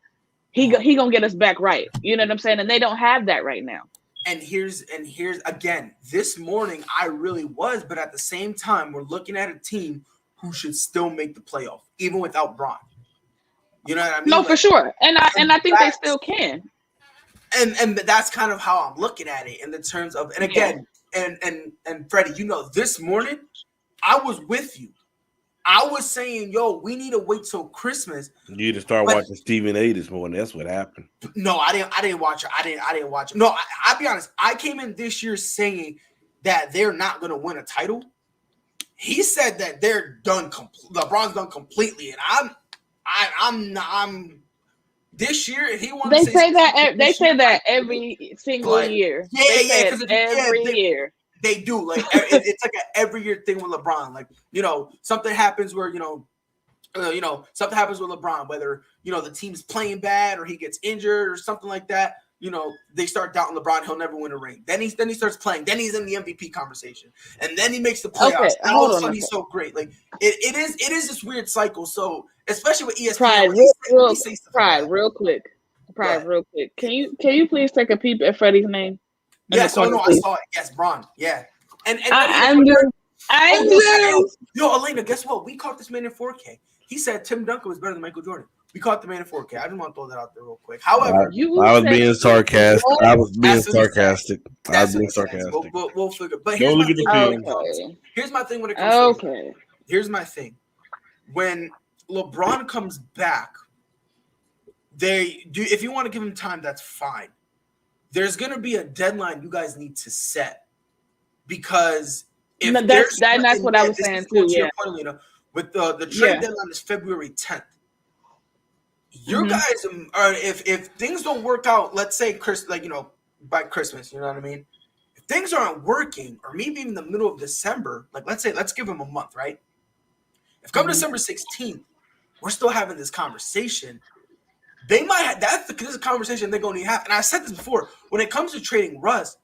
he gonna get us back right. You know what I'm saying? And they don't have that right now. And here's again, this morning I really was, but at the same time, we're looking at a team who should still make the playoff, even without Bron. You know what I mean? No, for sure. And I think they still can. And that's kind of how I'm looking at it in the terms of, and again, and Freddie, this morning I was with you. I was saying, yo, we need to wait till Christmas. You need to start watching Stephen A this morning. That's what happened. No, I didn't watch it. I didn't watch it. No, I'll be honest. I came in this year saying that they're not going to win a title. He said that they're done. LeBron's done completely, and I'm. This year, if he wants, they say that every single year. Yeah, because every year. They do. Like it's like an every year thing with LeBron. Like, something happens where something happens with LeBron, whether the team's playing bad or he gets injured or something like that. They start doubting LeBron. He'll never win a ring. Then he starts playing. Then he's in the MVP conversation, and then he makes the playoffs. Okay, and all of a sudden he's so great. Like it is this weird cycle. So especially with ESPN, Pride, real quick. Can you please take a peep at Freddie's name? Yes, I saw it. Yes, Bron. Yeah. And I'm just. Yo, Elena, guess what? We caught this man in 4K. He said Tim Duncan was better than Michael Jordan. We caught the man in 4K. I just want to throw that out there real quick. However, I was being sarcastic. We'll figure. But here's my thing when it comes to here's my thing. When LeBron comes back, if you want to give him time, that's fine. There's going to be a deadline you guys need to set, because that's what I was saying too. Yeah. Point, with the trade deadline is February 10th. You guys are, if things don't work out, let's say by Christmas, you know what I mean? If things aren't working, or maybe even the middle of December, like let's give them a month, right? If come December 16th, we're still having this conversation. They might have, this is a conversation they're going to have. And I said this before, when it comes to trading Russ,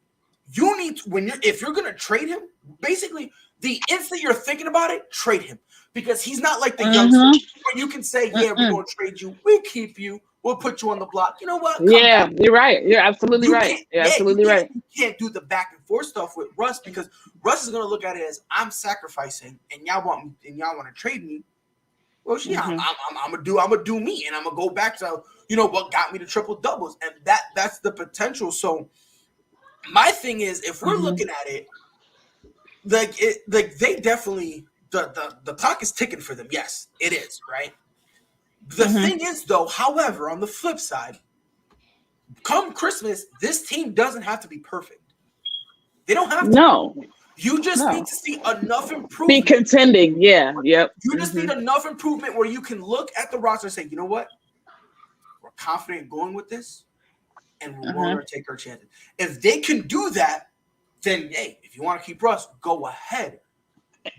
you need to, if you're going to trade him, basically the instant you're thinking about it, trade him. because he's not like the youngster where you can say, yeah, we're going to trade you. We keep you. We'll put you on the block. You know what? Come yeah, back. you're right. You're absolutely right. You're absolutely right. You can't do the back and forth stuff with Russ because Russ is going to look at it as I'm sacrificing and y'all want to trade me. Well, yeah, I'm gonna do me, and I'm gonna go back to what got me to triple doubles, and that's the potential. My thing is, if we're looking at it, they definitely the clock is ticking for them. Yes, it is, right? The thing is, though, however, on the flip side, come Christmas, this team doesn't have to be perfect. They don't have to. No. You just need to see enough improvement. Be contending, yeah, yep. You just need enough improvement where you can look at the roster and say, you know what? We're confident going with this, and we're willing to take our chances. If they can do that, then, hey, if you want to keep Russ, go ahead.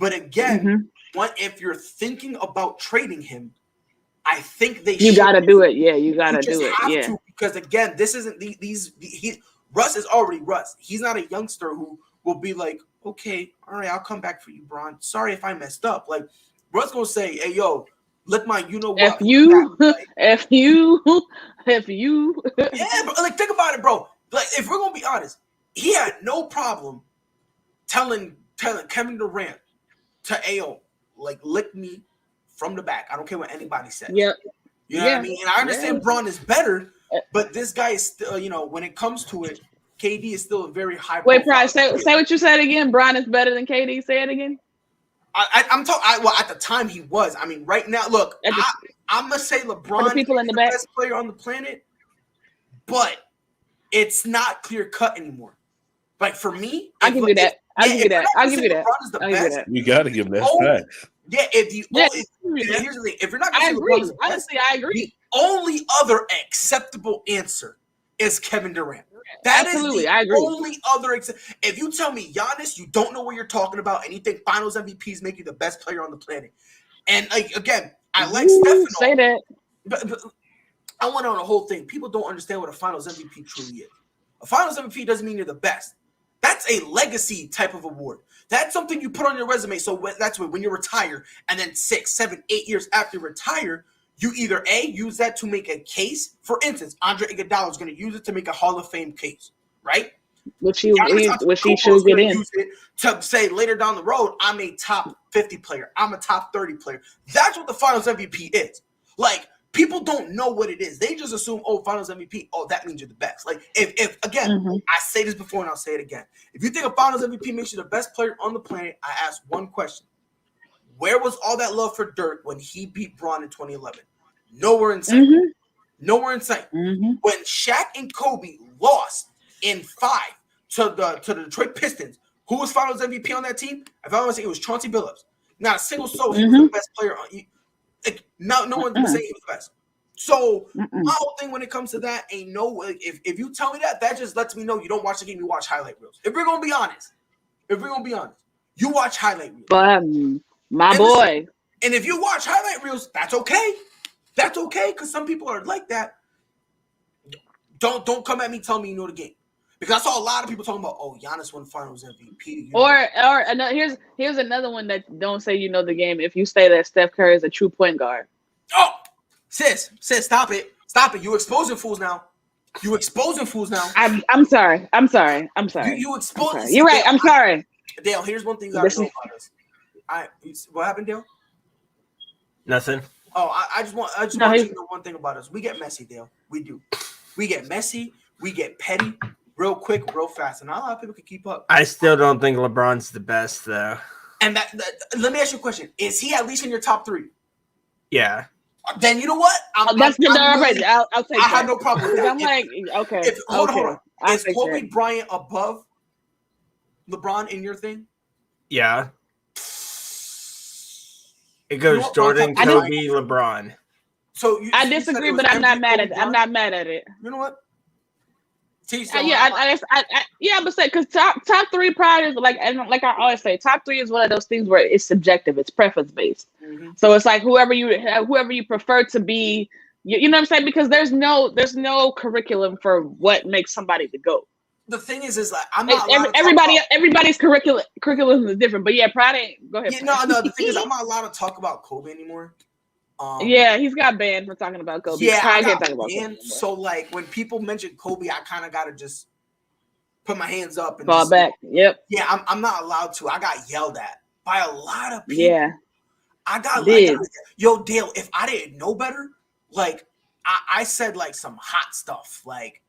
But again, if you're thinking about trading him, I think you got to do it. Yeah, you got to do it. Yeah. Because, again, this isn't Russ is already Russ. He's not a youngster who will be like, okay, all right, I'll come back for you, Bron. Sorry if I messed up. Like, Russ going to say, hey, yo, look my you-know-what. F you. Yeah, but, like, think about it, bro. Like, if we're going to be honest, he had no problem telling Kevin Durant to AO, like, lick me from the back. I don't care what anybody says. Yep. You know what I mean? And I understand Bron is better, but this guy is still, when it comes to it, KD is still a very high. Wait, Pride, say what you said again. Bron is better than KD. Say it again. I'm talking. Well, at the time he was. I mean, right now, look, I'm gonna say LeBron is the best player on the planet, but it's not clear cut anymore. Like for me, I'll give you that. I'll give you that. I'll give you that. You got to give that facts. Yeah, here's the thing. If you're not going to say LeBron is the best, honestly, I agree. The only other acceptable answer is Kevin Durant. That Absolutely, is the I agree. only other. If you tell me Giannis, you don't know what you're talking about, and you think Finals MVPs make you the best player on the planet. And again, I like Steph. Say that. But I went on a whole thing. People don't understand what a Finals MVP truly is. A Finals MVP doesn't mean you're the best. That's a legacy type of award. That's something you put on your resume. So that's when you retire, and then 6, 7, 8 years after you retire, you either use that to make a case. For instance, Andre Iguodala is going to use it to make a Hall of Fame case, right? Which he should get in. Use it to say later down the road, I'm a top 50 player. I'm a top 30 player. That's what the Finals MVP is. Like, people don't know what it is. They just assume, Finals MVP, that means you're the best. Like, if again, I say this before and I'll say it again. If you think a Finals MVP makes you the best player on the planet, I ask one question. Where was all that love for Dirk when he beat Bron in 2011? Nowhere in sight. Nowhere in sight. When Shaq and Kobe lost in 5 to the Detroit Pistons, who was Finals MVP on that team? If I want to say, it was Chauncey Billups. Not a single soul. He was the best player on. No one's gonna say he was the best. So my whole thing when it comes to that ain't if you tell me that just lets me know you don't watch the game, you watch highlight reels. If we're gonna be honest, you watch highlight reels. But my boy. And if you watch highlight reels, that's okay. That's okay, because some people are like that. Don't come at me telling me you know the game. Because I saw a lot of people talking about, Giannis won Finals MVP. Here's another one that don't say you know the game if you say that Steph Curry is a true point guard. Oh, sis, stop it. You exposing fools now. I'm sorry. You exposing. You're right. I'm sorry. Dale, here's one thing I know about us. What happened, Dale? Nothing. I just want you to know one thing about us. We get messy, Dale. We do. We get messy. We get petty. Real quick, real fast, and not a lot of people can keep up. I still don't think LeBron's the best, though. And let me ask you a question: is he at least in your top 3? Yeah. Then you know what? I'll take that. I have no problem with that. I'm like, okay. Hold on. Is Kobe Bryant above LeBron in your thing? Yeah. It goes Jordan, Kobe, LeBron. So I disagree, but I'm not mad at it. I'm not mad at it. You know what? I'm gonna say because top 3 probably is like I always say, top 3 is one of those things where it's subjective, it's preference based. So it's like whoever you prefer to be, you know what I'm saying? Because there's no curriculum for what makes somebody the GOAT. the thing is like I'm not allowed everybody's curriculum is different. But yeah, Pride ain't. Go ahead. Yeah, no. The thing is, I'm not allowed to talk about Kobe anymore. Yeah, he's got banned for talking about Kobe. Yeah, I can't talk about Kobe. So like when people mention Kobe, I kind of gotta just put my hands up and fall back. Yep. Yeah, I'm not allowed to. I got yelled at by a lot of people. Yeah. I got yo, Dale, if I didn't know better, like I said like some hot stuff. Like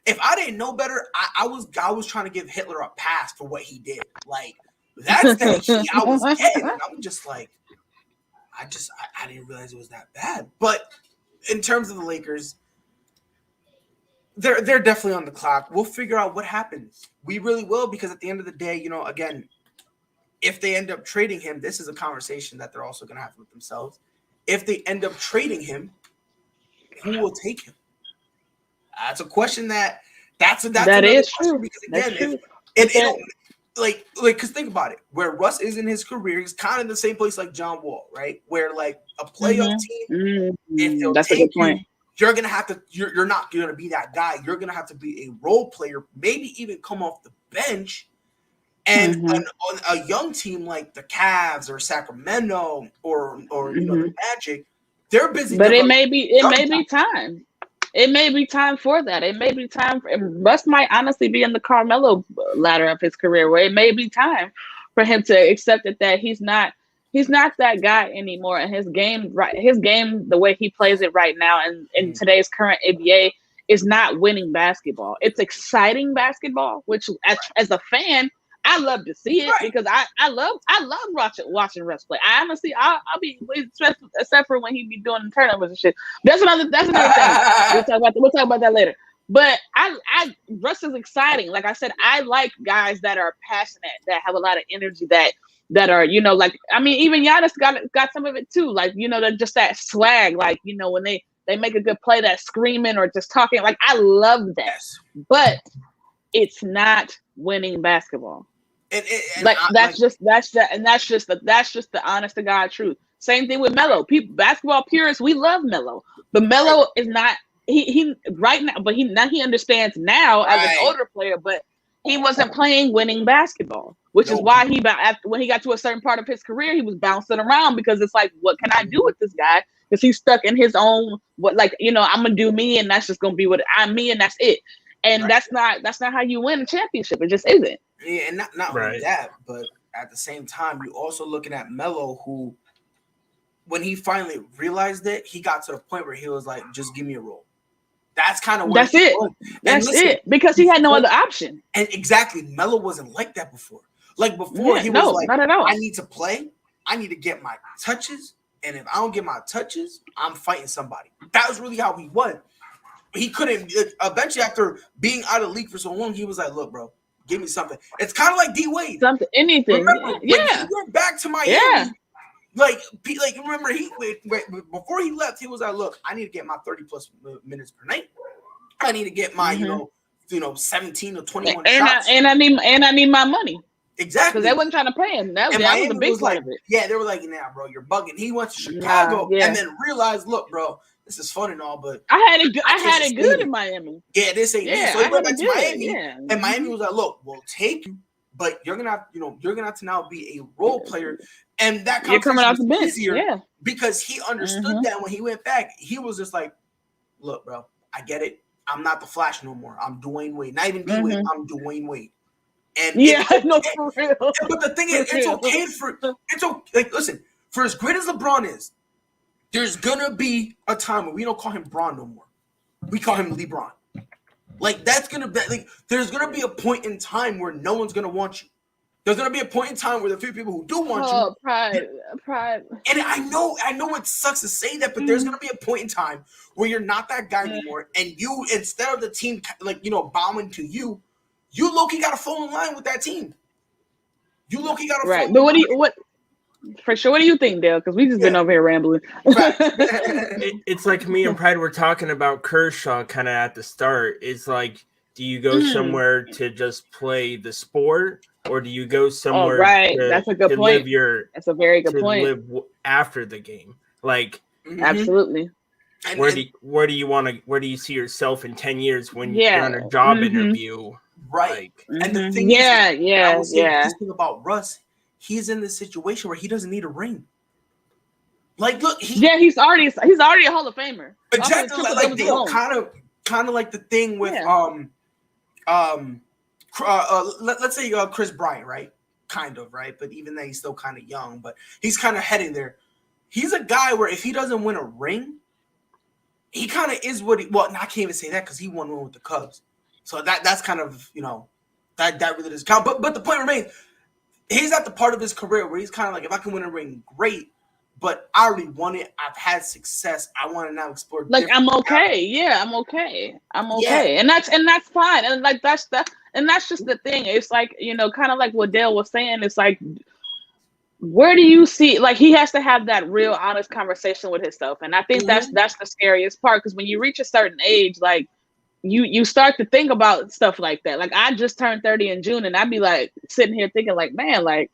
if I didn't know better, I was trying to give Hitler a pass for what he did. Like that's the heat I was getting. And I'm just like, I didn't realize it was that bad. But in terms of the Lakers, they're definitely on the clock. We'll figure out what happens. We really will, because at the end of the day, you know, again, if they end up trading him, this is a conversation that they're also going to have with themselves. If they end up trading him, who will take him? That's a question that is true. Because again, because think about it, where Russ is in his career, he's kind of the same place like John Wall, right? Where like a playoff team, if they'll that's take a good point. you're gonna have to. You're not gonna be that guy. You're gonna have to be a role player, maybe even come off the bench. And on a young team like the Cavs or Sacramento or you know the Magic, they're busy. But it may be time. It may be time for that. It may be time for Russ might honestly be in the Carmelo ladder of his career, where it may be time for him to accept that he's not that guy anymore. And his game, the way he plays it right now, and in today's current NBA, is not winning basketball. It's exciting basketball, which as a fan, I love to see it because I love watching Russ play. I honestly, I'll be stressed, except for when he be doing turnovers and shit. That's another thing. We'll talk about that later. But Russ is exciting. Like I said, I like guys that are passionate, that have a lot of energy, that are, you know, like, I mean, even Giannis got some of it too. Like, you know, just that swag. Like, you know, when they make a good play, that screaming or just talking. Like, I love that. But it's not winning basketball. That's just the honest to God truth. Same thing with Melo. People, basketball purists, we love Melo, but Melo is not he right now. But he understands now as an older player, but he wasn't playing winning basketball, which is why when he got to a certain part of his career, he was bouncing around because it's like, what can I do with this guy? Because he's stuck in his own I'm gonna do me, and that's just gonna be what I'm me, and that's it. And that's not how you win a championship. It just isn't. Yeah, and not only that, but at the same time, you're also looking at Melo, who, when he finally realized it, he got to the point where he was like, "Just give me a role." That's kind of that's it. That's it, because he had no other option. And exactly, Melo wasn't like that before. Like before, he was like, not at all. "I need to play. I need to get my touches, and if I don't get my touches, I'm fighting somebody." That was really how he was. He couldn't. Eventually, after being out of the league for so long, he was like, "Look, bro, give me something." It's kind of like D Wade. Anything. Remember, he went back to Miami. Yeah. Like remember, before he left, he was like, "Look, I need to get my 30+ minutes per night. I need to get my 17 or 21 shots, and I need my money." Exactly, because they wasn't trying to pay him. That was a big part of it. Yeah, they were like, "Nah, bro, you're bugging." He went to Chicago and then realized, "Look, bro, this is fun and all, but I had it good in Miami." Yeah, this ain't me. So he went back to Miami, and Miami was like, "Look, we'll take you, but you're gonna have to now be a role player." And that you're coming out the bench, because he understood that when he went back, he was just like, "Look, bro, I get it. I'm not the Flash no more. I'm Dwayne Wade. Not even D Wade. I'm Dwayne Wade." And for real. But the thing is, it's okay. Like, listen, for as great as LeBron is, there's gonna be a time where we don't call him Bron no more. We call him LeBron. Like, that's gonna be like, there's gonna be a point in time where no one's gonna want you. There's gonna be a point in time where the few people who do want you. Pride. And I know it sucks to say that, but there's gonna be a point in time where you're not that guy anymore, and you, instead of the team bowing to you, you low-key gotta fall in line with that team. You low-key gotta fall in line. But for sure, what do you think, Dale? Because we just been over here rambling. It's like me and Pride were talking about Kershaw kind of at the start. It's like, do you go somewhere to just play the sport, or do you go somewhere That's a good point. That's a very good point. Live after the game, like absolutely. Where do you see yourself in 10 years when you're on a job interview? Right. Like, And the thing I will say this thing about Russ, he's in this situation where he doesn't need a ring. Like, look, he's already a Hall of Famer. Exactly, like kind of like the thing with let's say Chris Bryant, right? Kind of, right? But even then, he's still kind of young, but he's kind of heading there. He's a guy where if he doesn't win a ring, he kind of is what he. Well, I can't even say that because he won one with the Cubs, so that's kind of that really doesn't count. But the point remains, he's at the part of his career where he's kind of like, if I can win a ring, great. But I already won it. I've had success. I want to now explore. Like I'm okay. Yeah, I'm okay. I'm okay, and that's fine. And like that's just the thing. It's like kind of like what Dale was saying. It's like, where do you see? Like he has to have that real honest conversation with himself, and I think that's the scariest part because when you reach a certain age, like you start to think about stuff like that. Like I just turned 30 in June, and I'd be like sitting here thinking, like, man, like,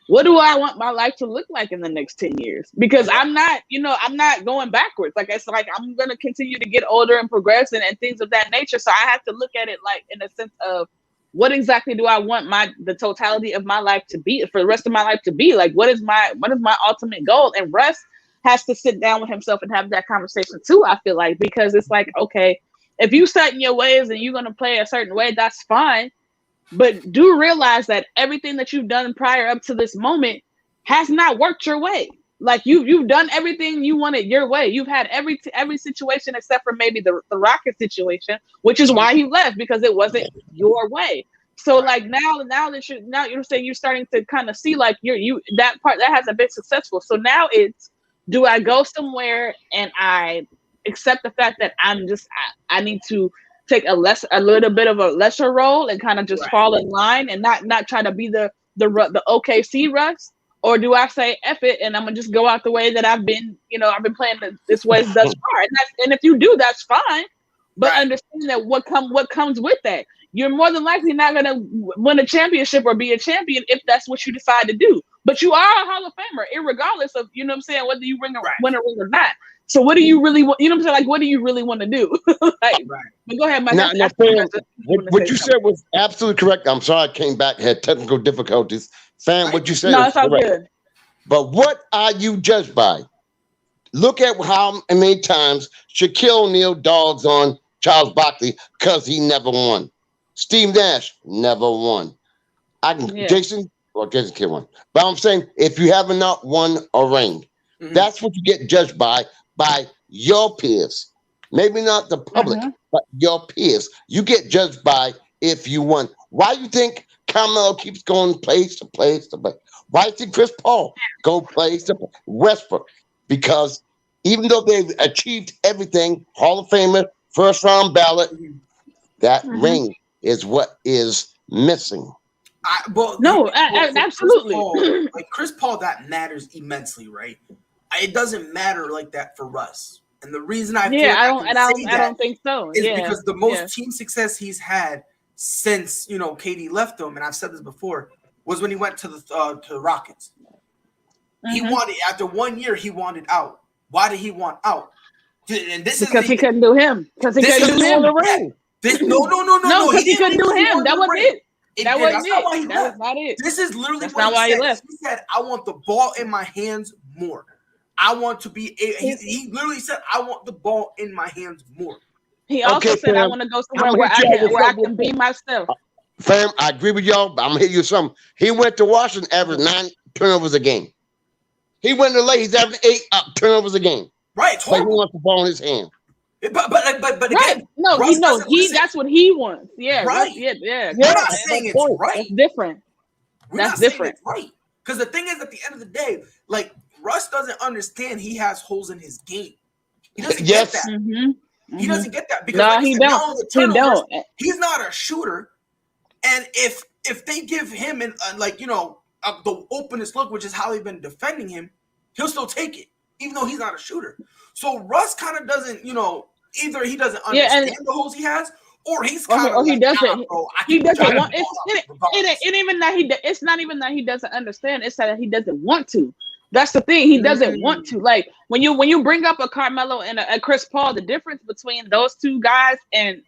what do I want my life to look like in the next 10 years? Because I'm not going backwards. Like it's like I'm gonna continue to get older and progress and things of that nature. So I have to look at it like in the sense of what exactly do I want the totality of my life to be for the rest of my life to be? Like what is my ultimate goal? And Russ has to sit down with himself and have that conversation too, I feel like, because it's like, okay, if you set in your ways and you're gonna play a certain way, that's fine. But do realize that everything that you've done prior up to this moment has not worked your way. Like you've done everything you wanted your way. You've had every situation except for maybe the Rocket situation, which is why he left, because it wasn't your way. So like now that you're saying you're starting to kind of see like that part that hasn't been successful. So now it's, do I go somewhere and I accept the fact that I need to take a little bit of a lesser role and kind of just fall in line and not try to be the OKC Russ, or do I say F it and I'm gonna just go out the way that I've been playing this way thus far? And if you do, that's fine. But understand that what comes with that, you're more than likely not gonna win a championship or be a champion if that's what you decide to do. But you are a Hall of Famer, irregardless of what I'm saying, whether you win a ring or not. So what do you really want? You know what I'm saying? Like, what do you really want to do? But go ahead, Mike. What you said was absolutely correct. I'm sorry I came back, had technical difficulties. Fam, what you said it's all good. But what are you judged by? Look at how many times Shaquille O'Neal dogs on Charles Barkley because he never won. Steve Nash never won. Jason can't win. But I'm saying if you have not won a ring, that's what you get judged by your peers. Maybe not the public, but your peers. You get judged by if you won. Why do you think Carmelo keeps going place to place to place? Why do you think Chris Paul go place to place? Westbrook? Because even though they've achieved everything, Hall of Famer, first round ballot, that ring is what is missing. Absolutely. Chris Paul, that matters immensely, right? It doesn't matter like that for Russ, and the reason I don't think so is because the most team success he's had since KD left him, and I've said this before, was when he went to the Rockets. He wanted, after 1 year, he wanted out. Why did he want out? And this because he couldn't do him. Because he couldn't do him. No, because he couldn't do him. That was it. That was not it. This is literally That's not why he left. He said, "I want the ball in my hands more. I want to be." He literally said, "I want the ball in my hands more." He also said, "I want to go somewhere where I can be myself." Fam, I agree with y'all, but I'm gonna hit you something. He went to Washington, averaged 9 turnovers a game. He went to LA, he's averaging 8 turnovers a game. Right, but he wants the ball in his hand. But again, that's what he wants. Yeah, right. Yeah. We're not saying it's right. That's different. That's different, right? Because the thing is, at the end of the day, like Russ doesn't understand he has holes in his game. He doesn't get that. He doesn't get that because he don't. He's not a shooter, and if they give him the openest look, which is how they've been defending him, he'll still take it, even though he's not a shooter. So Russ kind of doesn't, either he doesn't understand the holes he has, or he's kind of he doesn't. He doesn't want. It's not even that he doesn't understand. It's that he doesn't want to. That's the thing. He doesn't want to. Like when you bring up a Carmelo and a Chris Paul, the difference between those two guys and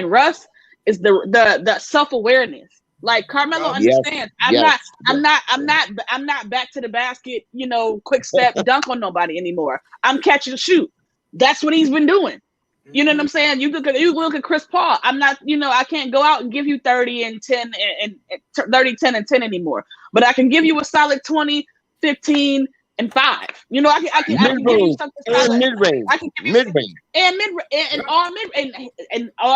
Russ is the self-awareness. Like Carmelo understands. I'm not back to the basket, quick step dunk on nobody anymore. I'm catch and shoot. That's what he's been doing. You know what I'm saying? You look at Chris Paul. I'm not, I can't go out and give you 30 and 10 and 30, 10 and 10 anymore. But I can give you a solid 20, 15 and 5. I can give you something solid. Mid-range. I can give you mid-range. And all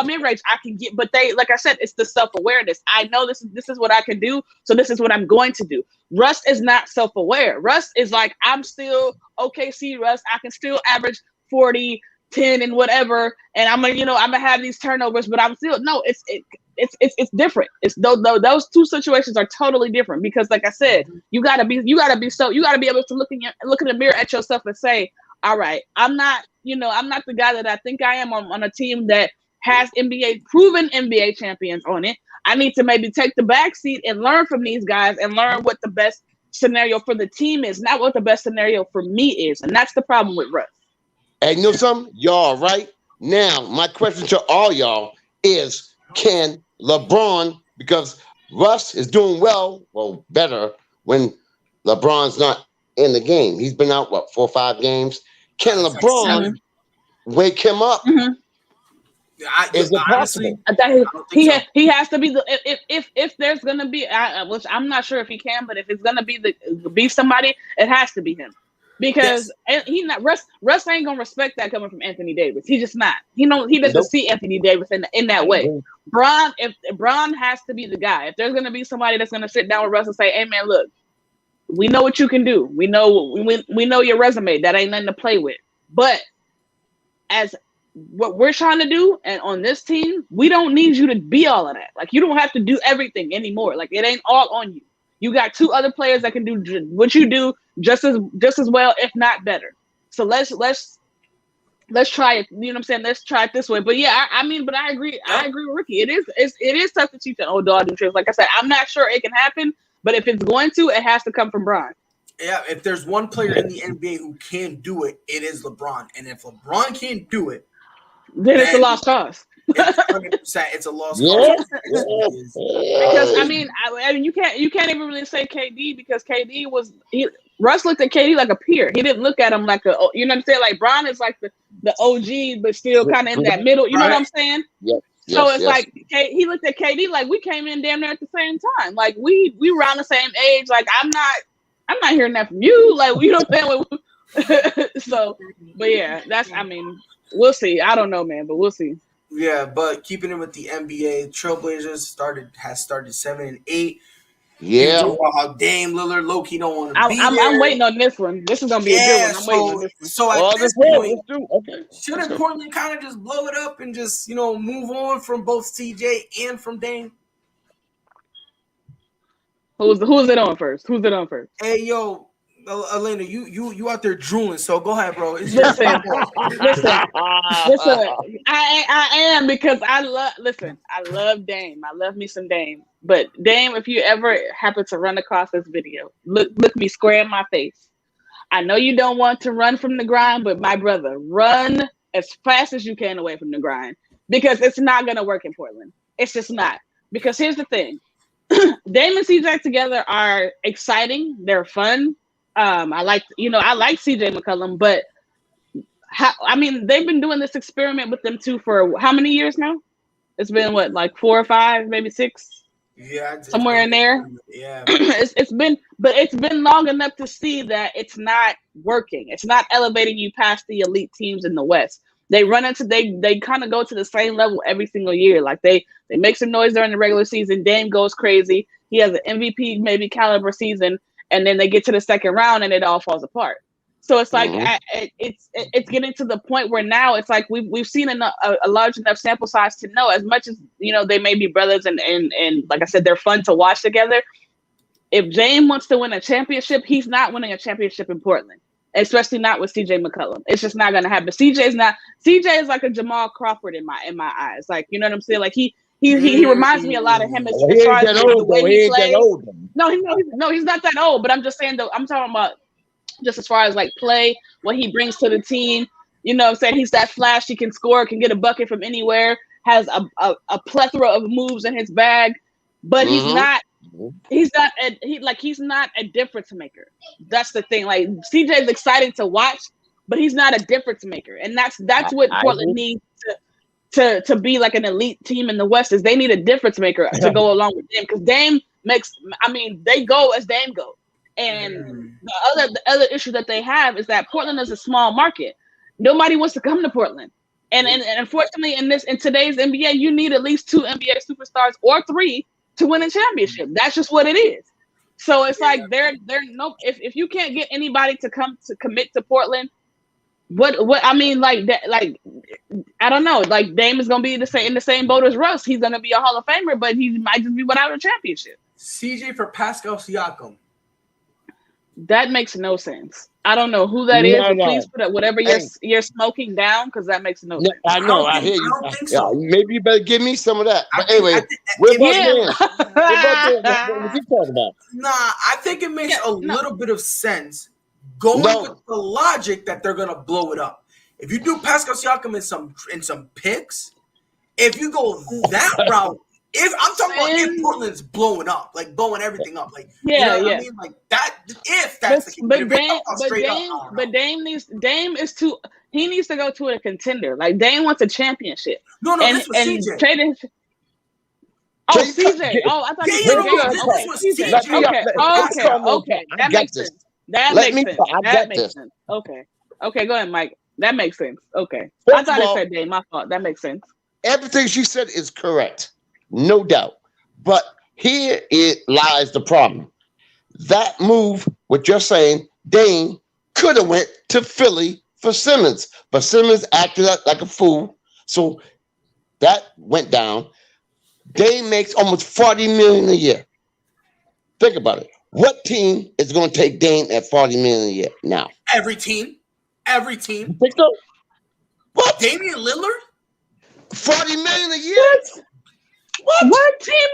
mid-range I can get, but like I said, it's the self-awareness. I know this is what I can do, so this is what I'm going to do. Russ is not self-aware. Russ is like, I'm still OKC Russ. I can still average 40, 10 and whatever, and I'm gonna have these turnovers, but I'm still it's different. It's those two situations are totally different, because like I said, you gotta be able to look in the mirror at yourself and say, all right, I'm not the guy that I think I am on a team that has proven NBA champions on it. I need to maybe take the back seat and learn from these guys and learn what the best scenario for the team is, not what the best scenario for me is. And that's the problem with Russ. And you know something? Y'all right now, my question to all y'all is, can LeBron, because Russ is doing better when LeBron's not in the game. He's been out, 4 or 5 games. Can LeBron wake him up? Mm-hmm. Is it possible? He has to be if there's gonna be, which I'm not sure if he can, but if it's gonna be somebody, it has to be him. Because Russ ain't gonna respect that coming from Anthony Davis. He just not. He doesn't see Anthony Davis in that way. If Bron has to be the guy. If there's gonna be somebody that's gonna sit down with Russ and say, "Hey man, look, we know what you can do. We know your resume. That ain't nothing to play with. But as what we're trying to do, and on this team, we don't need you to be all of that. Like, you don't have to do everything anymore. Like, it ain't all on you. You got 2 other players that can do what you do just as well, if not better. So let's try it. You know what I'm saying? Let's try it this way. But yeah, but I agree. I agree with Ricky. It is tough to teach an old dog new tricks. Like I said, I'm not sure it can happen, but if it's going to, it has to come from Bron. Yeah, if there's one player in the NBA who can do it, it is LeBron. And if LeBron can't do it, then it's a lost cause. It's a lost cause. Because you can't even really say KD, because Russ looked at KD like a peer. He didn't look at him like you know what I'm saying? Like, Bron is like the OG, but still kind of in that middle. You know what I'm saying? Yeah. So it's like he looked at KD like we came in damn near at the same time. Like we around the same age. Like I'm not hearing that from you. Like, you know what I'm saying? So, but yeah, we'll see. I don't know, man, but we'll see. Yeah, but keeping it with the NBA, Trailblazers has started 7-8. Yeah. How Dame Lillard low-key don't want to be there. I'm waiting on this one. This is gonna be a good one. I'm waiting on this one. So at this point, shouldn't Portland kind of just blow it up and just move on from both CJ and from Dame? Who's it on first? Hey, yo, Elena, you out there drooling, so go ahead, bro. Listen. I am, because I love Dame. I love me some Dame. But Dame, if you ever happen to run across this video, look me square in my face. I know you don't want to run from the grind, but my brother, run as fast as you can away from the grind, because it's not gonna work in Portland. It's just not. Because here's the thing. Dame and CJ together are exciting. They're fun. I like CJ McCollum, but they've been doing this experiment with them two for how many years now? It's been what, like 4 or 5, maybe 6? Yeah, somewhere in there. Yeah, it's been long enough to see that it's not working. It's not elevating you past the elite teams in the West. They kind of go to the same level every single year. Like they make some noise during the regular season. Dame goes crazy. He has an MVP maybe caliber season, and then they get to the second round and it all falls apart. So it's like it's getting to the point where now it's like we've seen a large enough sample size to know, as much as they may be brothers and like I said, they're fun to watch together. If Dame wants to win a championship, he's not winning a championship in Portland, especially not with CJ McCollum. It's just not going to happen. CJ is like a Jamal Crawford in my eyes. Like, you know what I'm saying? Like he reminds me a lot of him as far as the way he plays. No, he's not that old. But I'm just saying, though, I'm talking about just as far as like play, what he brings to the team. You know what I'm saying? He's that flash. He can score, can get a bucket from anywhere. has a plethora of moves in his bag, but he's not a difference maker. That's the thing. Like CJ is exciting to watch, but he's not a difference maker, and that's what Portland needs to be like an elite team in the West. Is they need a difference maker to go along with Dame, because Dame makes. I mean, they go as Dame go, and the other issue that they have is that Portland is a small market. Nobody wants to come to Portland. And unfortunately, in today's NBA, you need at least 2 NBA superstars or 3 to win a championship. That's just what it is. So it's like they're no. If you can't get anybody to come to commit to Portland, what I mean, like that, like I don't know. Like Dame is gonna be in the same boat as Russ. He's gonna be a Hall of Famer, but he might just be without a championship. CJ for Pascal Siakam. That makes no sense. I don't know who that is. Please put up whatever you're smoking down, because that makes no sense. I know. I hear you. I don't think so. Maybe you better give me some of that. But anyway, what was he talking about? Nah, I think it makes a little bit of sense going with the logic that they're gonna blow it up. If you do Pascal Siakam in some picks, if you go that route. If I'm talking about if Portland's blowing up, like blowing everything up, like you know what I mean, like that. If that's the case, Dame needs to go to a contender. Like Dame wants a championship. No, this was CJ. CJ. Oh, I thought this was CJ. Okay. That makes sense. That makes sense. Okay. Go ahead, Mike. That makes sense. Okay. I thought it said Dame. My fault. That makes sense. Everything she said is correct. No doubt. But here lies the problem. That move, what you're saying, Dame could have went to Philly for Simmons, but Simmons acted like a fool. So that went down. Dame makes almost $40 million a year. Think about it. What team is going to take Dame at $40 million a year now? Every team. You think so? What? Damian Lillard? $40 million a year? What team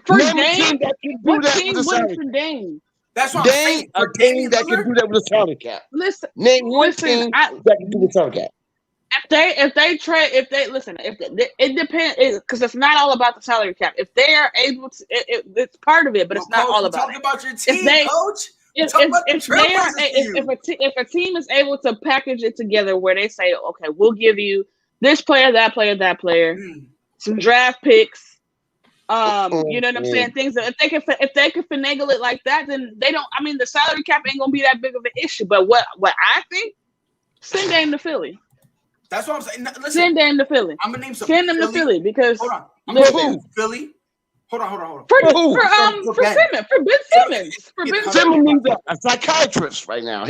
for Dame? What team wouldn't for Dame? That's what I'm saying. A team that can do that with a salary cap. Name one team that can do the salary cap. It depends, because it's not all about the salary cap. If they are able to, it's part of it, but it's not all about it. Talk about your team, coach. If a team is able to package it together where they say, okay, we'll give you this player, that player, some draft picks, you know what I'm saying? Things that if they can finagle it like that, then they don't. I mean, the salary cap ain't gonna be that big of an issue. But what I think, send Dame to Philly. That's what I'm saying. Listen, send Dame to Philly. I'm gonna name some. Send them to Philly because hold on. I'm gonna Philly. Hold on. For Ben Simmons. Simmons needs a psychiatrist right now.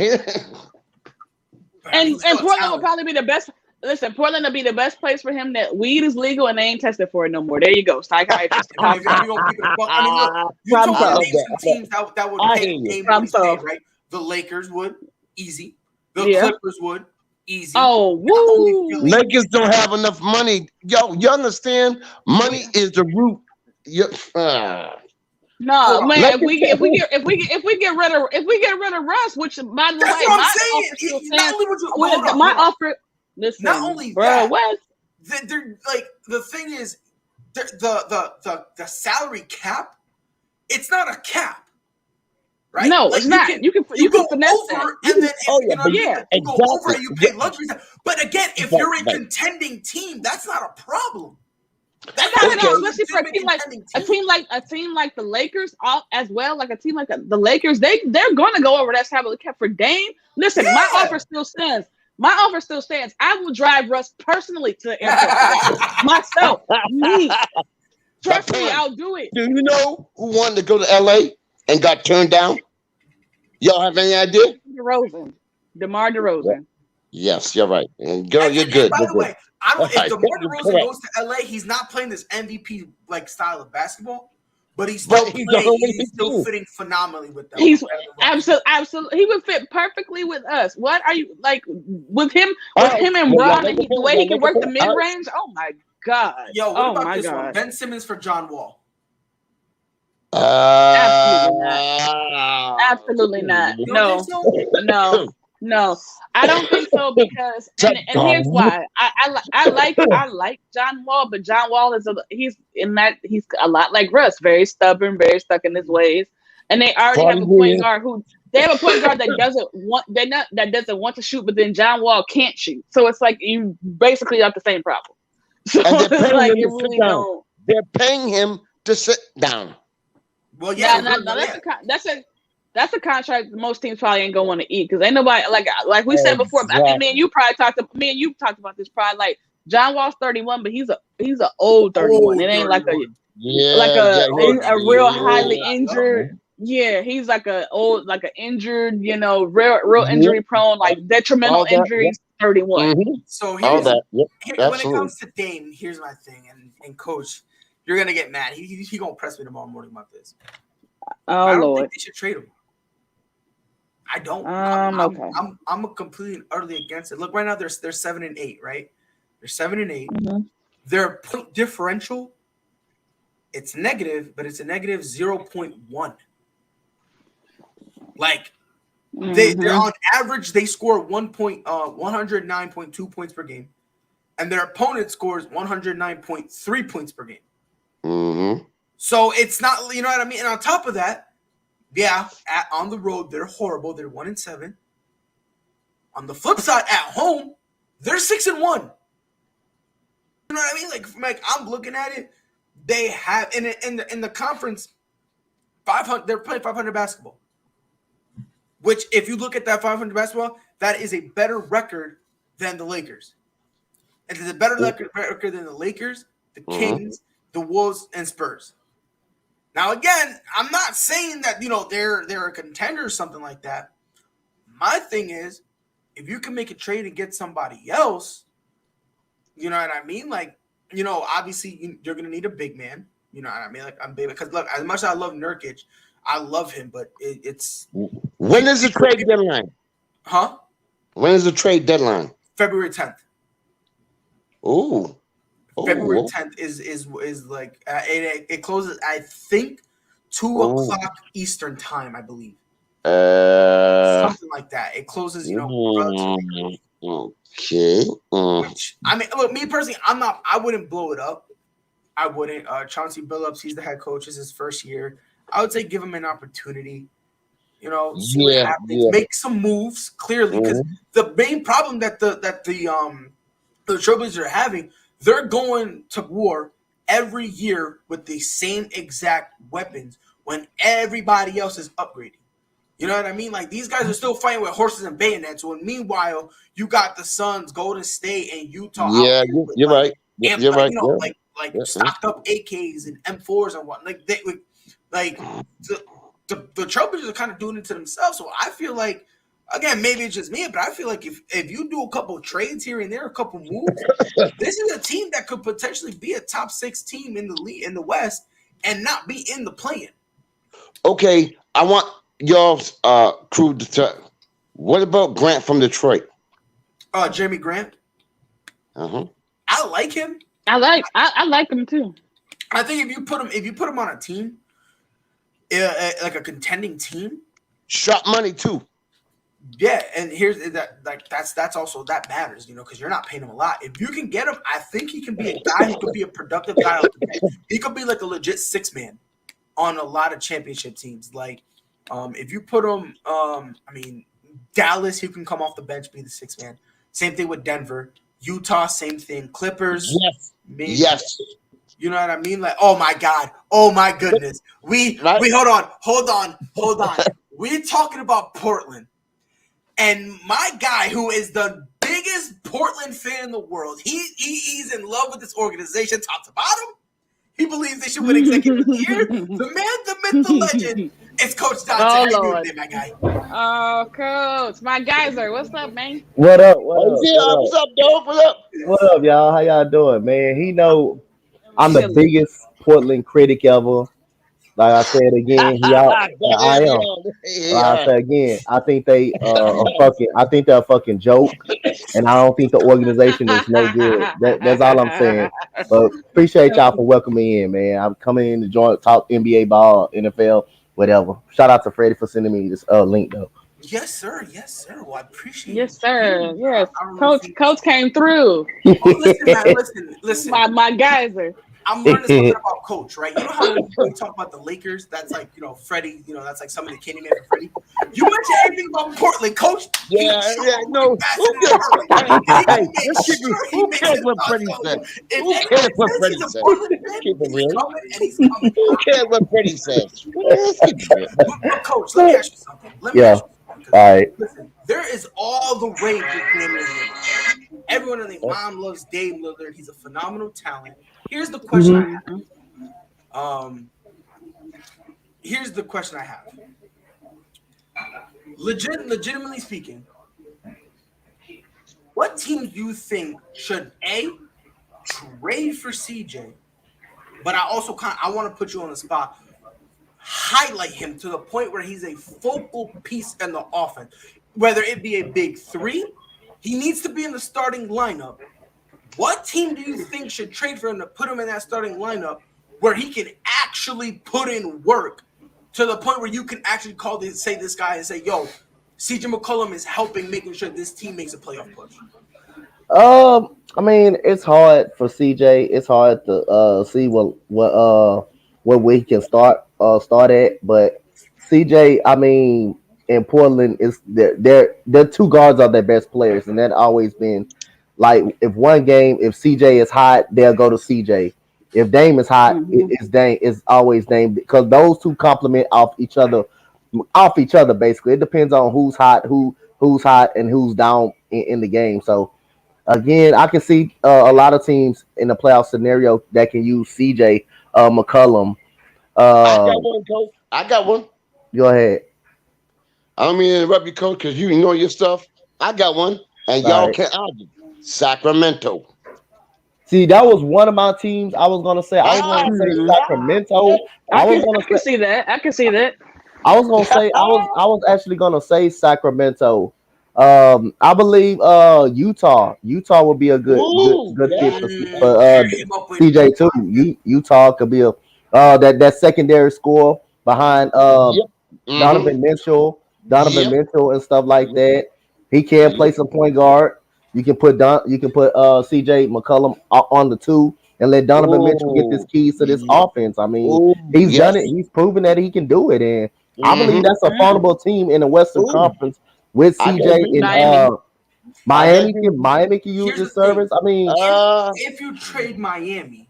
and Portland will probably be the best. Listen, Portland will be the best place for him. That weed is legal and they ain't tested for it no more. There you go, psychiatrist. I mean, look, you told me to name some teams that would pay Dame what he's paid, right? The Lakers would easy. The Clippers would easy. Oh, woo! Lakers don't have enough money. Yo, you understand? Money is the root. No, man. If we get rid of Russ, which by the way, my offer. Listen, not only bro, that, what? They're like the thing is, the salary cap. It's not a cap, right? No, like, it's not. You can finesse over, that. And then you exactly. go over and you pay luxury. But again, if you're a contending team, that's not a problem. Especially for a team like the Lakers, as well. Like a team like the Lakers, they're going to go over that salary cap for Dame. Listen, my offer still stands. I will drive Russ personally to the airport myself. Me. Trust me, I'll do it. Do you know who wanted to go to LA and got turned down? Y'all have any idea? DeMar DeRozan. Yes, you're right. And girl, you're good. By the way, if DeMar DeRozan goes to LA, he's not playing this MVP like style of basketball. But he's still fitting phenomenally with them. He's absolutely. He would fit perfectly with us. What are you like with him? With him and Bron, and the way he can work the mid range. Oh my god! Yo, what about this one? Ben Simmons for John Wall. Absolutely not. No. No, I don't think so because, and here's why. I like John Wall, but John Wall he's a lot like Russ, very stubborn, very stuck in his ways, and they already have a point guard that doesn't want to shoot, but then John Wall can't shoot, so it's like you basically have the same problem. So And they're it's paying like him it to sit really down. don't. They're paying him to sit down. Well, yeah, that's a contract most teams probably ain't gonna want to eat because ain't nobody like we said before. I think me and you talked about this. Probably like John Wall's 31, but he's a old 31. It ain't like a real highly injured. Yeah, he's like an injured, real injury prone, like detrimental injuries. 31. Mm-hmm. So all that. Yep, when it comes to Dame, here's my thing, and Coach, you're gonna get mad. He gonna press me tomorrow morning about this. I don't think they should trade him. I don't. I'm completely and utterly against it. Look, right now they're 7-8, right? They're 7-8. Mm-hmm. Their point differential, it's negative, but it's a negative 0.1. Like they're on average, they score 109.2 points per game, and their opponent scores 109.3 points per game. Mm-hmm. So it's not, you know what I mean? And on top of that, yeah, on the road, they're horrible. They're 1-7. On the flip side, at home, they're 6-1. You know what I mean? Like I'm looking at it. They have in the conference 500. They're playing 500 basketball. Which, if you look at that 500 basketball, that is a better record than the Lakers. And it's a better record than the Lakers, the Kings, the Wolves, and Spurs. Now, again, I'm not saying that, they're a contender or something like that. My thing is, if you can make a trade and get somebody else, you know what I mean? Like, obviously you're going to need a big man. You know what I mean? Like, because look, as much as I love Nurkic, I love him, but it's. When is the trade deadline? Huh? When is the trade deadline? February 10th. Ooh. February 10th is like it closes, I think, 2:00 Eastern time, I believe. Something like that. It closes, relatively. Okay. Which, I mean, look, me personally, I wouldn't blow it up. I wouldn't. Chauncey Billups, he's the head coach. It's his first year. I would say give him an opportunity. See what happens. Yeah. Make some moves clearly, because the main problem that the Trailblazers are having, they're going to war every year with the same exact weapons when everybody else is upgrading. You know what I mean? Like, these guys are still fighting with horses and bayonets. When meanwhile, you got the Suns, Golden State, and Utah. Yeah, you're right. You're right. Stocked up AKs and M4s and what. Like, the Trailblazers are kind of doing it to themselves. So I feel like, again, maybe it's just me, but I feel like if you do a couple of trades here and there, a couple moves, this is a team that could potentially be a top 6 team in the league in the West and not be in the play-in. Okay, I want y'all's crew to tell. What about Grant from Detroit? Jeremy Grant. I like him. I like him too. I think if you put him on a team, like a contending team, shot money too. Yeah, and here's that. Like that's also that matters, because you're not paying him a lot. If you can get him, I think he can be a guy who could be a productive guy off the bench. He could be like a legit 6-man on a lot of championship teams. Like, if you put him, Dallas, he can come off the bench, be the 6-man. Same thing with Denver, Utah, same thing. Clippers, maybe. Yes. You know what I mean? Like, oh my God, oh my goodness. We hold on. We're talking about Portland. And my guy, who is the biggest Portland fan in the world, he's in love with this organization, top to bottom. He believes they should win executive of the year. The man, the myth, the legend. It's Coach Dante. How you doing today, my guy? Oh, Coach. My geyser. What's up, man? What up? What's up, dog? What up, y'all? How y'all doing, man? He know I'm the biggest Portland critic ever. Like I said again, I am. I say again, I think they I think they're a fucking joke, and I don't think the organization is no good. That's all I'm saying. But appreciate y'all for welcoming me in, man. I'm coming in to talk NBA ball, NFL, whatever. Shout out to Freddie for sending me this link though. Yes, sir. Yes, sir. Well, I appreciate Yes, it. sir. Yes, I don't know if you. Coach came through. Oh, listen, man. Listen. My geyser. I'm learning something about Coach, right? You know how when we talk about the Lakers, that's like, Freddie, that's like somebody that came in for Freddie. You mention anything about Portland, Coach? No. Who cares what Freddie said? Who cares what Freddie said? Keep it real. Who cares what Freddie says? But Coach, let me ask you something. All right. Listen, there is all the rage with Damian Lillard. Everyone in their mom loves Dame Lillard. He's a phenomenal talent. Here's the question I have. Here's the question I have. Legitimately speaking, what team do you think should trade for CJ? But I also I want to put you on the spot. Highlight him to the point where he's a focal piece in the offense. Whether it be a big three, he needs to be in the starting lineup. What team do you think should trade for him to put him in that starting lineup where he can actually put in work to the point where you can actually say this guy and say, yo, CJ McCollum is helping making sure this team makes a playoff push? I mean, it's hard for CJ. It's hard to see what we can start at. But CJ, I mean, in Portland, is their two guards are their best players, and that always been like if CJ is hot, they'll go to CJ. If Dame is hot, it's Dame. It's always Dame because those two complement off each other basically. It depends on who's hot, who's hot, and who's down in the game. So again, I can see a lot of teams in the playoff scenario that can use CJ McCollum. I got one, Coach. I got one. Go ahead. I don't mean to interrupt you, Coach, because you know your stuff. I got one, and y'all can't argue. Sacramento. See, that was one of my teams. I was gonna say Sacramento. I can see that. I can see that. I was gonna say I was actually gonna say Sacramento. I believe Utah. Utah would be a good fit for CJ too. Utah could be a that secondary score behind Donovan Mitchell, and stuff like that. He can play some point guard. You can put CJ McCollum on the 2 and let Donovan Mitchell get his keys to this offense. I mean, he's done it. He's proven that he can do it, and I believe that's a vulnerable team in the Western Conference with CJ in Miami can use his service. I mean, if you trade Miami,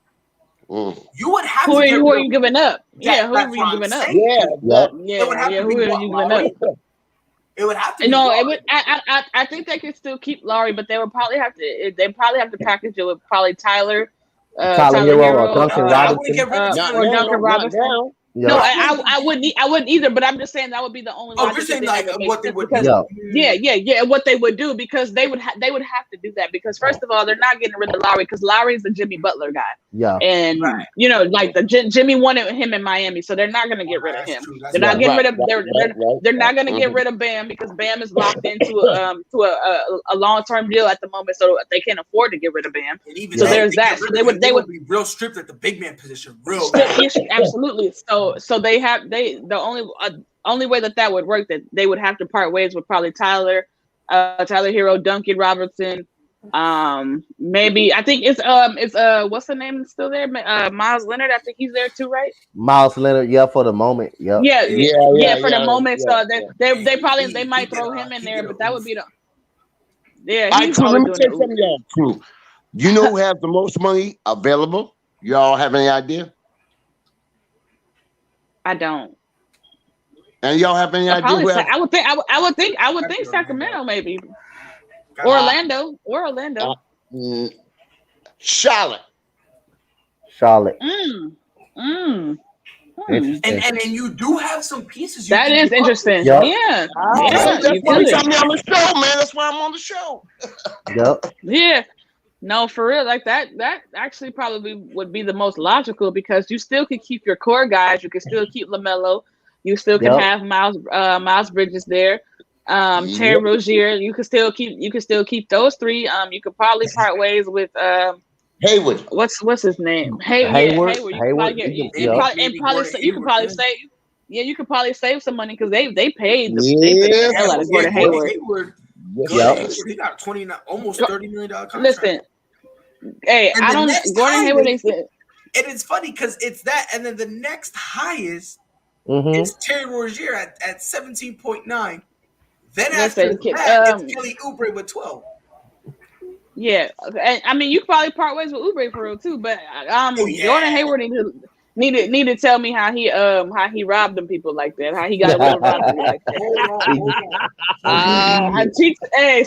you would have who to. Who are you giving up? Yeah, who are you giving up? It would have to be who are you giving up? It would have to. No, it would. I think they could still keep Lowry, but they would probably have to. They probably have to package it with probably Tyler Hero or Duncan Robinson. Or Duncan Robinson. Yeah. No, I wouldn't either. But I'm just saying that would be the only. You're saying like what they would do. Yeah, what they would do because they would have to do that because first of all they're not getting rid of Lowry because Lowry's a Jimmy Butler guy. Yeah, and like Jimmy wanted him in Miami, so they're not going to get rid of him. They're not getting rid of they're not going to get rid of Bam because Bam is locked into a long-term deal at the moment, so they can't afford to get rid of Bam. So there's that. So they would be real stripped at the big man position, real. Absolutely. So the only way that would work that they would have to part ways with probably Tyler Hero, Duncan Robertson, maybe I think it's what's the name still there? Miles Leonard. I think he's there too, right? Miles Leonard, for the moment, for the moment. So they probably might throw him in there, but that would be the he's let me say something, y'all. Crew. You know who has the most money available? Y'all have any idea? I don't. And y'all have any idea? I would think Sacramento maybe, or Orlando. Charlotte. And you do have some pieces. That is interesting. Yep. Yeah. That's why you got me on the show, man. That's why I'm on the show. Yep. Yeah. No, for real, like that actually probably would be the most logical because you still could keep your core guys. You can still keep LaMelo. You still can have Miles Bridges there. Terry Rozier. You could still keep those three. You could probably part ways with Hayward. What's his name? Hayward. You could probably say Yeah, you could probably save some money because they paid the Yes. hell out of Gordon Hayward. Hayward, he got almost $30 million contract. Listen, hey, and I don't. Gordon Hayward is. And it's funny because it's that, and then the next highest is Terry Rozier at 17.9. Then after that, it's Kelly Oubre with 12. Yeah, I mean, you could probably part ways with Oubre for real too, but Gordon Hayward need to tell me how he robbed them people like that, how he got away with robbing like that.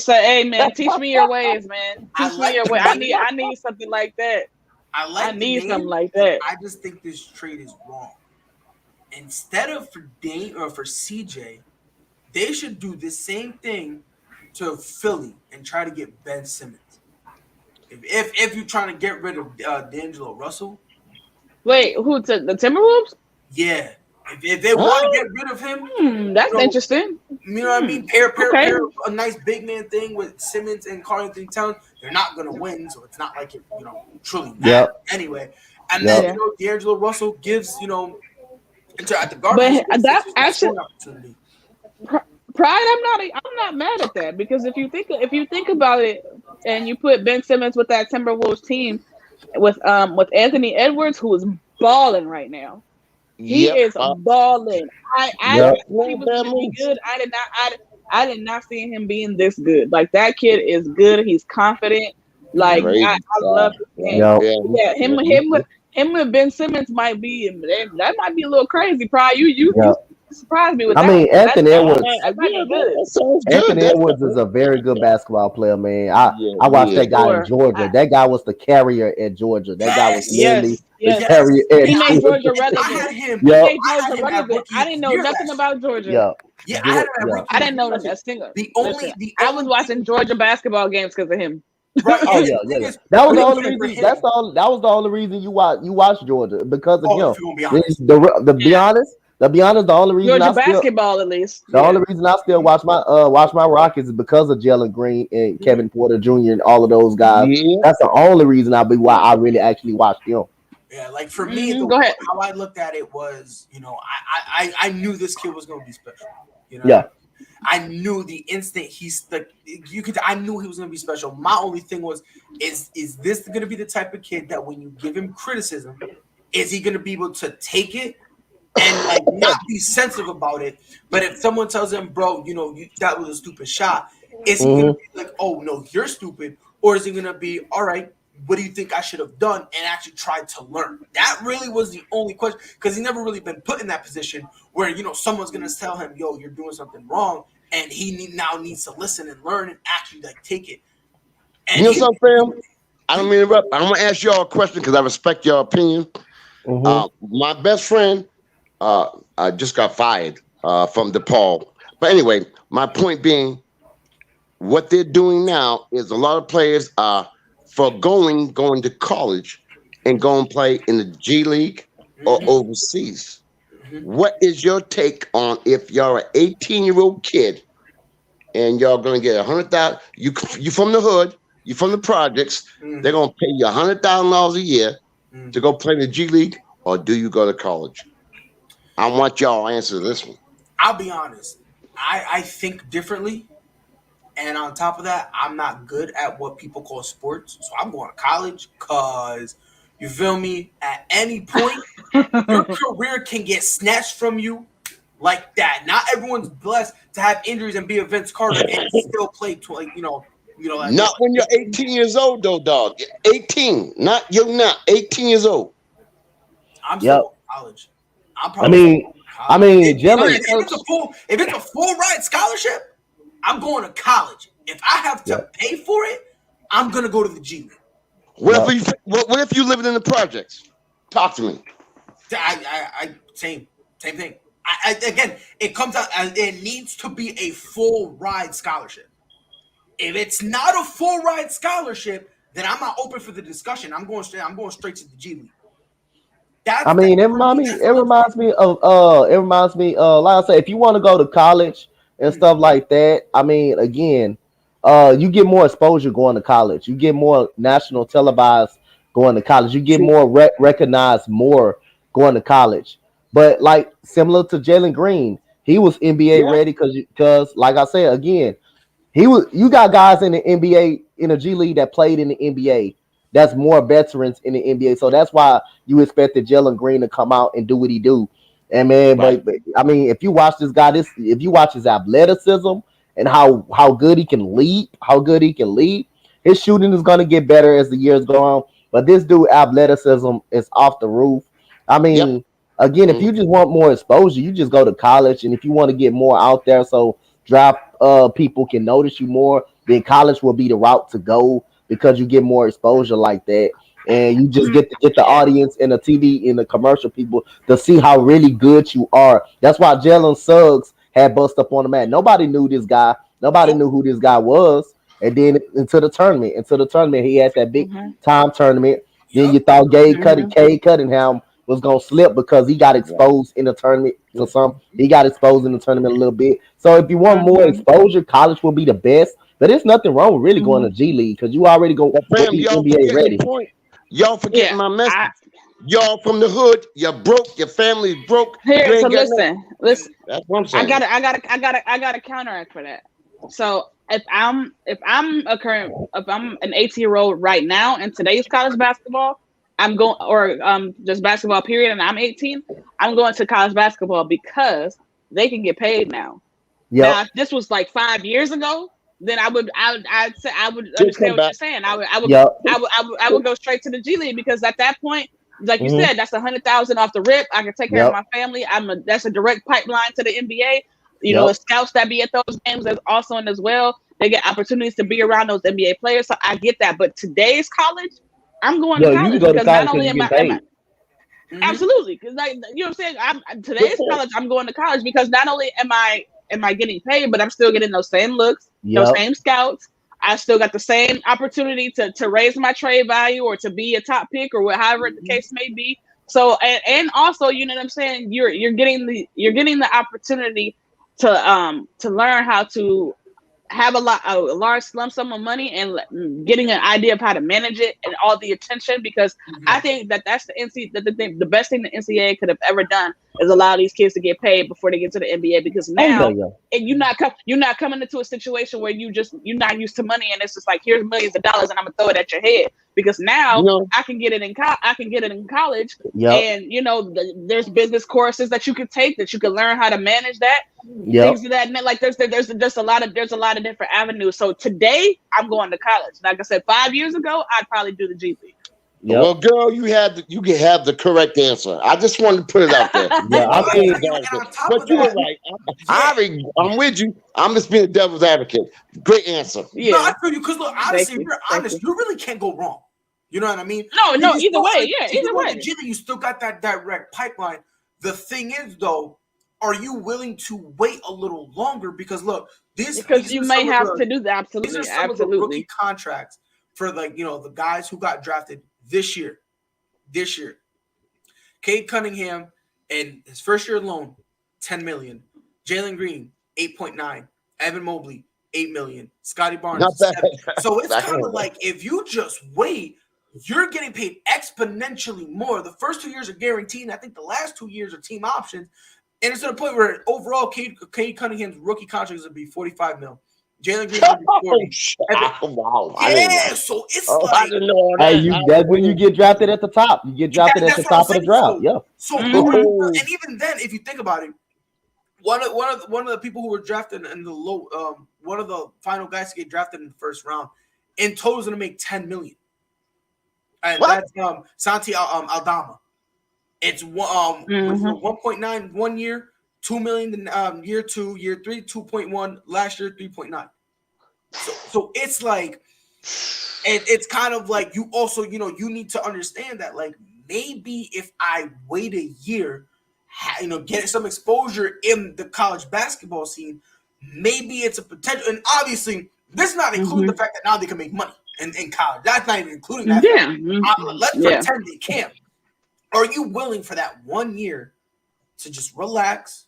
Hey man, teach me your ways, man. Teach me your way. I need something like that. I need something like that. I just think this trade is wrong. Instead of for Dane or for CJ, they should do the same thing to Philly and try to get Ben Simmons. If you're trying to get rid of D'Angelo Russell. Wait, who to the Timberwolves? Yeah. If they want to get rid of him, that's interesting. You know what I mean? Pair a nice big man thing with Simmons and Karl-Anthony Towns. They're not gonna win, so it's not like it, truly matters anyway. And then D'Angelo Russell gives, at the guard. But that actually Pride, I'm not mad at that, because if you think about it, and you put Ben Simmons with that Timberwolves team with Anthony Edwards, who is balling right now. He is balling. I thought he was going to be good. I did not see him being this good. Like, that kid is good. He's confident. Like, I love him. Him with Ben Simmons might be a little crazy. Pride, you surprised me with that. I mean, Anthony Edwards. Anthony Edwards is a very good basketball player, man. I watched that guy in Georgia. That guy was the carrier at Georgia. That guy was literally the carrier at He made Georgia relevant. I didn't know nothing about Georgia. I didn't know that singer. I was watching Georgia basketball games because of him. Right. That was the only reason. That was the only reason you watched Georgia, because of him. To be honest, the only reason Georgia basketball, at least. The only reason I still watch my Rockets is because of Jalen Green and Kevin Porter Jr. and all of those guys. Yeah. That's the only reason why I really actually watched them. Yeah, like for me, how I looked at it was, I knew this kid was going to be special. I knew the instant I knew he was going to be special. My only thing was, is this going to be the type of kid that when you give him criticism, is he going to be able to take it and not be sensitive about it? But if someone tells him, bro, that was a stupid shot, is he going to be like, oh no, you're stupid? Or is he going to be, all right, what do you think I should have done, and actually tried to learn? That really was the only question, because he never really been put in that position where, someone's going to tell him, yo, you're doing something wrong, and he now needs to listen and learn and actually take it. And something, fam? I don't mean to interrupt. I'm going to ask y'all a question because I respect your opinion. My best friend I just got fired from DePaul. But anyway, my point being, what they're doing now is a lot of players are going to college and going to play in the G League or overseas. What is your take on, if you're an 18-year-old kid and y'all going to get $100,000? You from the hood, you from the projects. They're going to pay you $100,000 a year to go play in the G League, or do you go to college? I want y'all to answer this one. I'll be honest. I think differently. And on top of that, I'm not good at what people call sports. So I'm going to college because, you feel me, at any point, your career can get snatched from you like that. Not everyone's blessed to have injuries and be a Vince Carter and still play, not when you're 18 years old, though, dog. 18. You're not 18 years old. I'm still in college. Jalen. If it's a full ride scholarship, I'm going to college. If I have to pay for it, I'm gonna go to the G League. What if you living in the projects? Talk to me. Same thing. Again, it comes out. It needs to be a full ride scholarship. If it's not a full ride scholarship, then I'm not open for the discussion. I'm going straight to the G League. It reminds me of like I said, if you want to go to college and stuff like that, again, you get more exposure going to college. You get more national televised going to college. You get more recognized more going to college. But like similar to Jalen Green, he was NBA Yeah. ready because like I said again, he was. You got guys in the NBA in the G League that played in the NBA. That's more veterans in the NBA. So that's why you expected Jalen Green to come out and do what he do. And man, Right. but I mean, if you watch this guy, if you watch his athleticism and how good he can leap, his shooting is gonna get better as the years go on. But this dude athleticism is off the roof. I Yep. mean, again, if you just want more exposure, you just go to college, and if you want to get more out there, so draft people can notice you more, then college will be the route to go because you get more exposure like that. And you just get the audience and the TV and the commercial people to see how really good you are. That's why Jalen Suggs had bust up on the mat. Nobody knew this guy. Nobody knew who this guy was. And then into the tournament, he had that big time tournament. Then you thought Cade Cunningham was gonna slip because he got exposed in the tournament to some. He got exposed in the tournament a little bit. So if you want more exposure, college will be the best. But there's nothing wrong with really going to G League because you already go But fam, be y'all NBA forgetting ready. the point. Y'all forgetting Yeah. my message. Y'all from the hood. You're broke. Your family's broke. You Here, so ain't got nothing. listen. That's what I'm I saying. got a counteract for that. So if I'm an 18-year-old right now in today's college basketball, I'm going or just basketball period, and I'm 18. I'm going to college basketball because they can get paid now. Now, Yep. if this was like 5 years ago, then I'd say I would Just understand come what back. you're saying. Yep. I would go straight to the G League because at that point, like you Mhm. said, that's 100,000 off the rip. I can take care of Yep. my family. That's a direct pipeline to the NBA. You know, Yep. the scouts that be at those games, there's also in as well. They get opportunities to be around those NBA players. So I get that. But today's college, I'm going to Yo, you can college go to because not college because only you get am I paid. absolutely because like you know what I'm saying. Today's college. I'm going to college because not only am I getting paid, but I'm still getting those same looks, those Yep. same scouts. I still got the same opportunity to raise my trade value or to be a top pick or however the case may be. So and also, you know what I'm saying, you're getting the opportunity to learn how to have a large lump sum of money and getting an idea of how to manage it and all the attention because I think that's the best thing the NCAA could have ever done is allow these kids to get paid before they get to the NBA because Oh yeah, now yeah. and you're not coming into a situation where you're not used to money and it's just like here's millions of dollars and I'm gonna throw it at your head because You now know, I can get it in college Yep. and you know there's business courses that you could take that you can learn how to manage that Yep. things of that like there's just a lot of different avenues. So today I'm going to college. Like I said, 5 years ago, I'd probably do the G League. Yep. well, girl, you can have the correct answer. I just wanted to put it out there. Yeah. I And mean, on top But of you were that, right. I'm with you. I'm just being a devil's advocate. Great answer. no, Yeah. I feel you because look, honestly, if you're Thank honest, you. you really can't go wrong. You know what I mean? No, You either still, way. Yeah, if you either go to way. G League, you still got that direct pipeline. The thing is, though, are you willing to wait a little longer? Because look, Because these you are may some of have the to do that. these are Absolutely. some of the rookie Absolutely. contracts for the guys who got drafted this year. This year, Cade Cunningham and his first year alone, 10 million. Jalen Green, 8.9. Evan Mobley, 8 million. Scotty Not Barnes, bad. 7. So it's Back kind on of like if you just wait, you're getting paid exponentially more. The first 2 years are guaranteed. And I think the last 2 years are team options. And it's to the point where overall Cade Cunningham's rookie contract is going to be 45 mil. Jalen Green's going to be 40. Wow. Yeah, so it's I like didn't know all hey, that. that's when you get drafted at the top. You get drafted at the that's what I'm top of the saying. draft. Yeah. So Oh, and even then, if you think about it, one of the people who were drafted in the low, one of the final guys to get drafted in the first round, in total is going to make 10 million, and what? that's Santi Aldama. It's 1.9 1 year, 2 million year 2, year 3 2.1, last year 3.9. So it's like, and it's kind of like you also you need to understand that like maybe if I wait a year, get some exposure in the college basketball scene, maybe it's a potential. And obviously, this is not including the fact that now they can make money in college. That's not even including that. Yeah. Let's Yeah. pretend they can. Are you willing for that 1 year to just relax,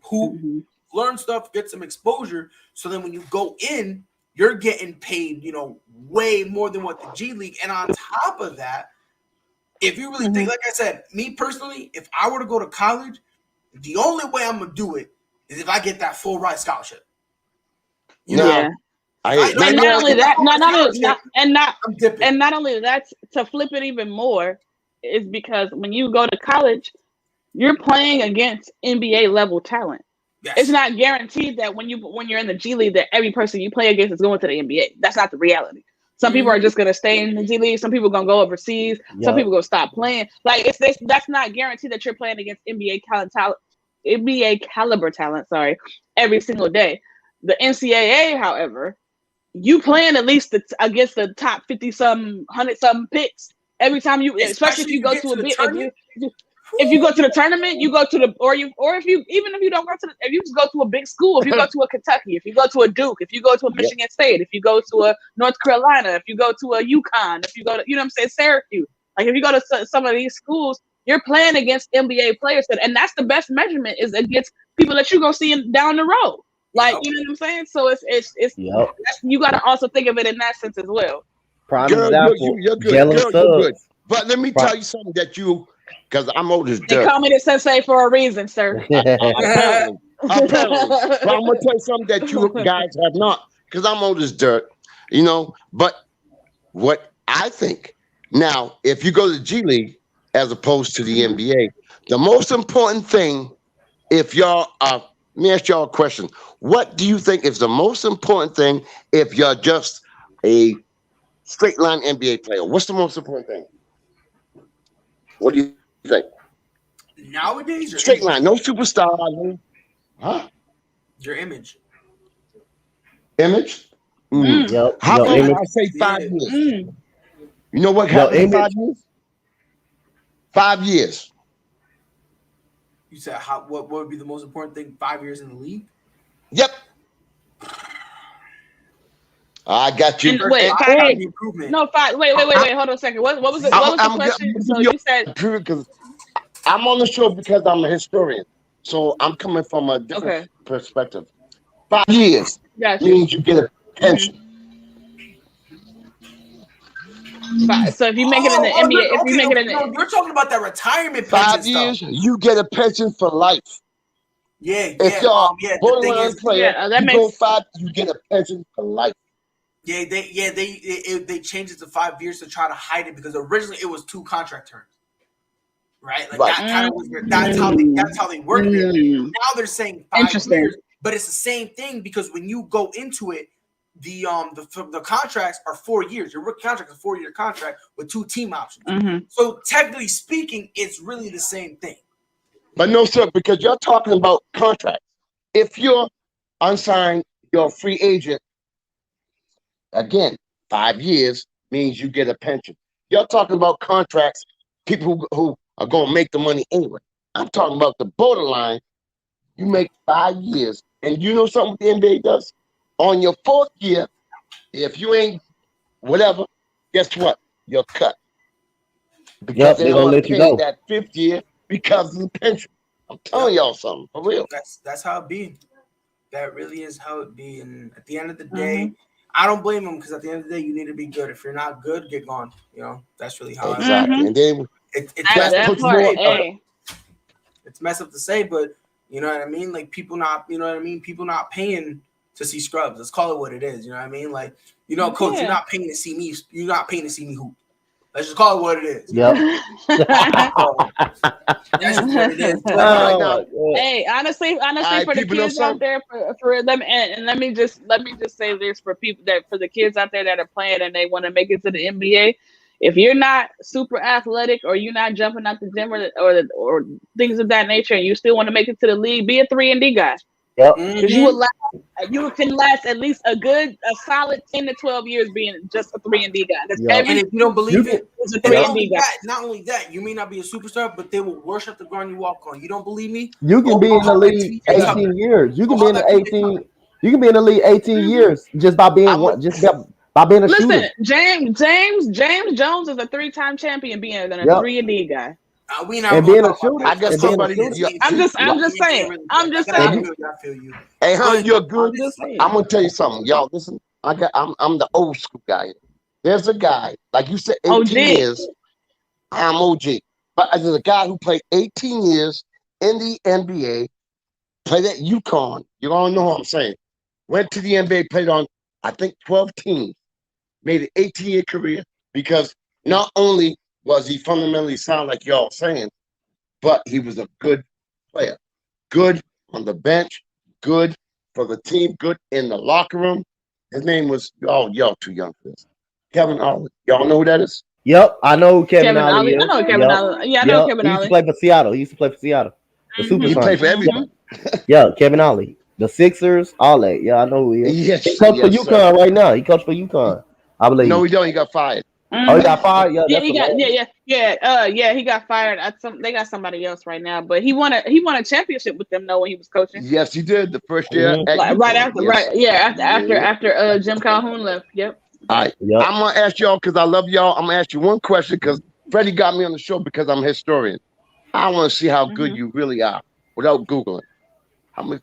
hoop, learn stuff, get some exposure, so then when you go in, you're getting paid, way more than what the G League. And on top of that, if you really think, like I said, me personally, if I were to go to college, the only way I'm gonna do it is if I get that full ride scholarship. Yeah. And not only that, not only that, to flip it even more, is because when you go to college, you're playing against NBA level talent. Yes. It's not guaranteed that when you're in the G League that every person you play against is going to the NBA. That's not the reality. Some people are just going to stay in the G League. Some people are going to go overseas. Yep. Some people are going to stop playing. Like that's not guaranteed that you're playing against NBA caliber talent. Sorry, every single day. The NCAA, however, you playing at least against the top 50-some, 100-some picks every time you, especially if you go to a big. If you go to the tournament, you go to the if you don't go to if you just go to a big school, if you go to a Kentucky, if you go to a Duke, if you go to a Michigan State, if you go to a North Carolina, if you go to a UConn, if you go to Syracuse, like if you go to some of these schools, you're playing against NBA players, and that's the best measurement is against people that you're gonna see down the road. Like you know what I'm saying? So it's you got to also think of it in that sense as well. Prime example, you're good. You're good. But let me tell you something that because I'm old as dirt. They call me the sensei for a reason, sir. Apparently. But I'm gonna tell you something that you guys have not, because I'm old as dirt, But what I think now, if you go to the G League as opposed to the NBA, the most important thing, if y'all are, let me ask y'all a question. What do you think is the most important thing if you're just a straight line NBA player? What's the most important thing? What do you think? Nowadays, straight line, no superstar. Your image. Image? Yep. How about I say 5 years? You know what happened in 5 years? 5 years. You said what would be the most important thing? 5 years in the league? Yep. I got you. Wait, hold on a second. What was the question? So you said because I'm on the show because I'm a historian, so I'm coming from a different perspective. 5 years means you get a pension. So if you make it in the NBA, if you make it in the, you're talking about that retirement pension. 5 years, you get a pension for life. Yeah, if y'all borderline player, you go 5, you get a pension for life. Yeah, they changed it to 5 years to try to hide it because originally it was 2 contract terms, right? Like that kind of was that's how they worked it. Now they're saying 5 years, but it's the same thing because when you go into it, the contracts are 4 years. Your rookie contract is a 4-year contract with 2 team options. So technically speaking, it's really the same thing. But no, sir, because you're talking about contracts. If you're unsigned, you're a free agent. Again, 5 years means you get a pension. You're talking about contracts, people who are going to make the money anyway. I'm talking about the borderline. You make 5 years, and you know something the NBA does? On your 4th year, if you ain't whatever, guess what? You're cut. Because they're going to let you go that 5th year because of the pension. I'm telling y'all something, for real. That's how it be. That really is how it be. And at the end of the day, I don't blame them because at the end of the day, you need to be good. If you're not good, get gone. That's really how exactly. And then it's messed up to say, but you know what I mean? Like people not paying to see scrubs. Let's call it what it is. You know what I mean? Like, coach, you're not paying to see me. You're not paying to see me hoop. Let's just call it what it is. Yep. That's just what it is. Hey, honestly, for the kids out there, for them, and let me just say this for the kids out there that are playing and they want to make it to the NBA. If you're not super athletic or you're not jumping out the gym or things of that nature, and you still want to make it to the league, be a 3-and-D guy. Yep. Because you can last at least a solid 10 to 12 years being just a 3-and-D guy. And if you don't believe it, it's a 3-and-D guy. Not only that, you may not be a superstar, but they will worship the ground you walk on. You don't believe me? You can be in the league 18 years. You can be in the 18 years just by being by being a shooter. James Jones is a 3-time champion being a 3-and-D guy. We not being a shooter. I guess somebody. I'm just saying. I feel you. Hey, hon, you're good. I'm gonna tell you something, y'all. Listen, I'm the old school guy. There's a guy, like you said, 18 years. I'm OG. But as a guy who played 18 years in the NBA, played at UConn, you all know what I'm saying. Went to the NBA, played on, I think, 12 teams, made an 18-year career because not only was he fundamentally sound like y'all saying, but he was a good player. Good on the bench, good for the team, good in the locker room. His name was, y'all too young for this. Kevin Ollie. Y'all know who that is? Yep, I know who Kevin Kevin Ollie Ollie. I is. know Kevin Yep, Ollie. Yeah, I know yep. Kevin He used to Ollie. play for Seattle. The He Supersonics. played for everybody. Yeah, Kevin Ollie. The Sixers, all that. Yeah, I know who he is. Yes, He coach for yes, sir. UConn right now. He coached for UConn, I believe. No, he don't. He got fired. Oh, he got fired. Yeah, Yeah, that's he got he got fired. They got somebody else right now, but he won a championship with them though when he was coaching. Yes, he did. The first year at Like, UConn. right after, Yes. right, yeah, after Jim Calhoun left. Yep. All right. Yep. I'm gonna ask y'all because I love y'all. I'm gonna ask you one question because Freddie got me on the show because I'm a historian. I want to see how good you really are without Googling. I'm gonna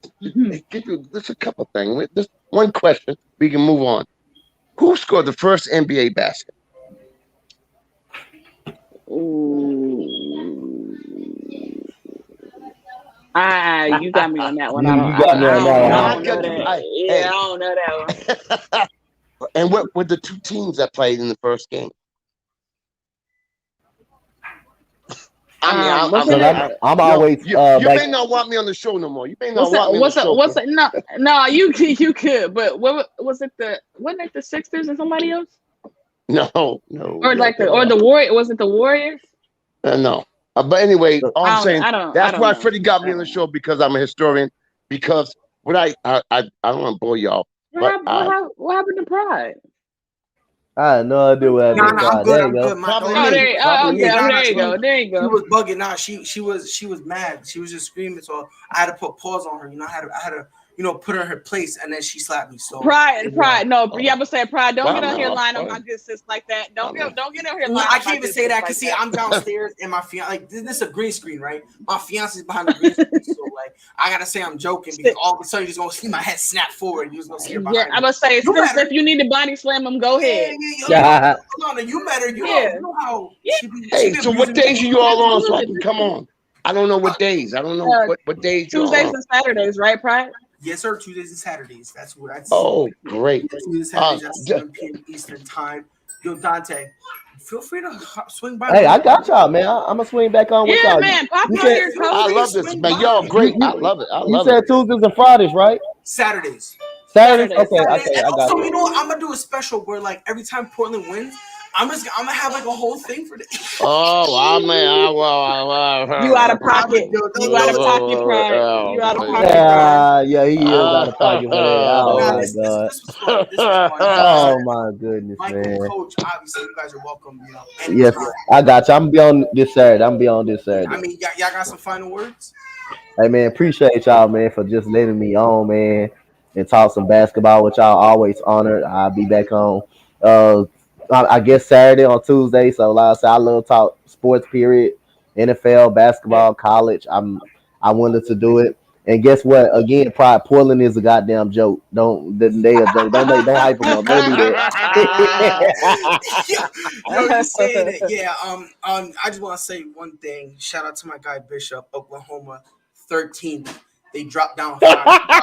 give you just a couple things. Just one question. We can move on. Who scored the first NBA basket? Ooh. You got me on that one. You I got me on that one. don't know that. Yeah, I don't know that one. And what were the two teams that played in the first game? I'm always. You may not want me on the show no more. You may not want me on the show. What's it? No, you could. But what was it? Wasn't it the Sixers and somebody else? No. Or the Warriors? Was it the Warriors? No. But anyway, all I'm saying that's why Freddie got me on the show because I'm a historian. Because what I don't want to bore y'all. What happened to Pride? I had no idea what happened. I'm good. I'm good. There you go. She was bugging. Nah, she was mad. She was just screaming. So I had to put pause on her. I had to put her in her place, and then she slapped me. So Pride. No, yeah, I'm gonna say Pride. Don't get on here lying on my good sis like that. Don't get on here lying. I can't even say that because I'm downstairs and my fiance. Like this is a green screen, right? My fiance's behind the green screen, so like I gotta say I'm joking because all of a sudden you're just gonna see my head snap forward. You're just gonna see her behind. Yeah, I'm gonna say if you need to body slam him, go ahead. Yeah. You better. You know how. Hey, so what days are you all on so I can come on? I don't know what days. I don't know what days. Tuesdays and Saturdays, right, Pride? Yes, sir. Tuesdays and Saturdays. That's what that's. Oh, great. Tuesdays and Saturdays at 7 p.m. Eastern time. Yo, Dante, feel free to swing by. Hey, I got y'all, man. I'm gonna swing back on with y'all. Man, pop on here, Coach. I love this, man. Y'all great. I love it. You said Tuesdays and Fridays, right? Saturdays. Okay. I got so you. You know what? I'm gonna do a special where like every time Portland wins, I'm gonna have like a whole thing for this. Oh, man. You out of pocket. You out of pocket, Pride. You out of pocket. Yeah, he is out of pocket for that. Oh my god. This was fun. Oh my goodness, Michael, man. Coach, obviously you guys are welcome. Yes, I got you. I'm gonna be on this Saturday. I mean, y'all got some final words? Hey man, appreciate y'all, man, for just letting me on, man, and talk some basketball with y'all. Always honored. I'll be back on I guess Saturday on Tuesday. So like I said, I love talk sports, period. NFL, basketball, college. I wanted to do it. And guess what? Again, Pride Portland is a goddamn joke. Don't hype them up. Don't do that. You're saying it. Yeah. I just want to say one thing. Shout out to my guy Bishop, Oklahoma, 13th. They dropped down 5.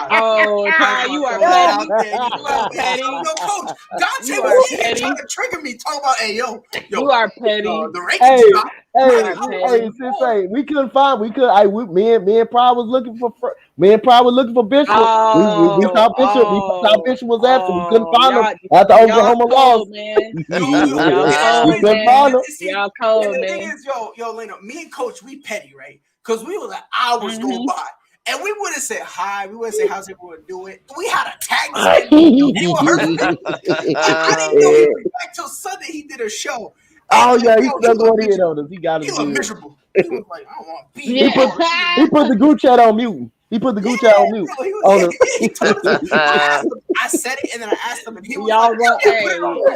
Oh, you are petty. You are petty. Yo, Coach, Dante was here trying to trigger me. Talk about, yo. You are petty. The rankings dropped. Hey, we couldn't find. Me and Pride was looking for. Bishop. Oh, we thought Bishop. We thought Bishop was absent. We couldn't find him after Oklahoma lost. We couldn't find him. Y'all cold, man. The thing is, yo, Lena, me and Coach, we petty, right? Because we were like hours go by. And we wouldn't say hi. We wouldn't say how's everyone doing. We had a tag team. You heard I didn't know he was back till Sunday. He did a show. Oh yeah, he still going in on us. He got him. He was miserable. He was like, I don't want to be here. He put the group chat on mute. He told us, I said it and then I asked him and he was y'all like,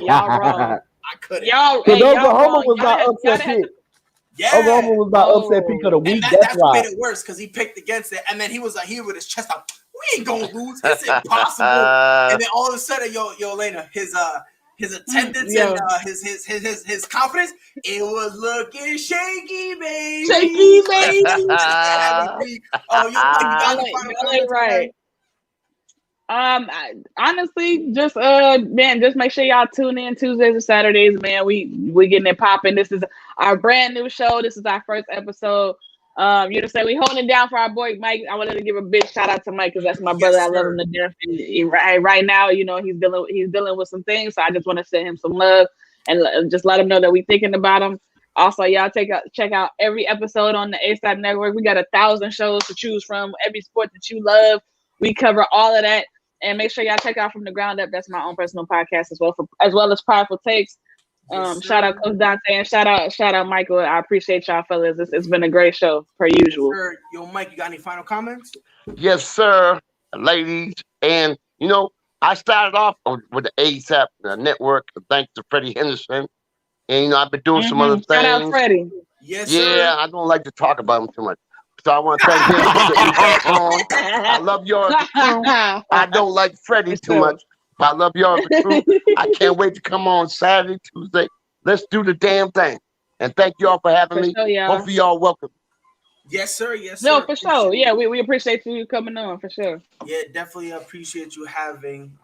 y'all wrong. I couldn't. Oklahoma was not upset pick. Yeah. Oklahoma was not upset pick of the week. That's what made it worse because he picked against it, and then he was like, he with his chest out. We ain't gonna lose. It's impossible. And then all of a sudden, yo, Lena, his attendance and his confidence, it was looking shaky, baby. Shaky, baby. Oh, yo, Mike, you got the final comments, right. Honestly, just man, just make sure y'all tune in Tuesdays and Saturdays, man. We getting it popping. This is our brand new show. This is our first episode. You know, say we holding it down for our boy Mike. I wanted to give a big shout out to Mike because that's my brother. I love him to death. Right now, you know, he's dealing with some things, so I just want to send him some love and just let him know that we thinking about him. Also, y'all check out every episode on the ASAP Network. We got 1,000 shows to choose from. Every sport that you love, we cover all of that. And make sure y'all check out From the Ground Up. That's my own personal podcast as well as Prideful Takes. Shout out Coach Dante and shout out Michael. I appreciate y'all fellas. It's been a great show per usual. Sir, yo, Mike, you got any final comments? Yes, sir, ladies. And you know, I started off with the ASAP Network thanks to Freddie Henderson. And you know, I've been doing some other things. Shout out Freddie. Yes, sir. Yeah, I don't like to talk about him too much. So I want to thank him for getting me back on. I love y'all. I don't like Freddie too much. I love y'all. I can't wait to come on Saturday, Tuesday. Let's do the damn thing. And thank y'all for having me. Sure, y'all. Hopefully y'all welcome. Yes, sir. Yes, sir. No, for sure. Yeah, we appreciate you coming on for sure. Yeah, definitely appreciate you having.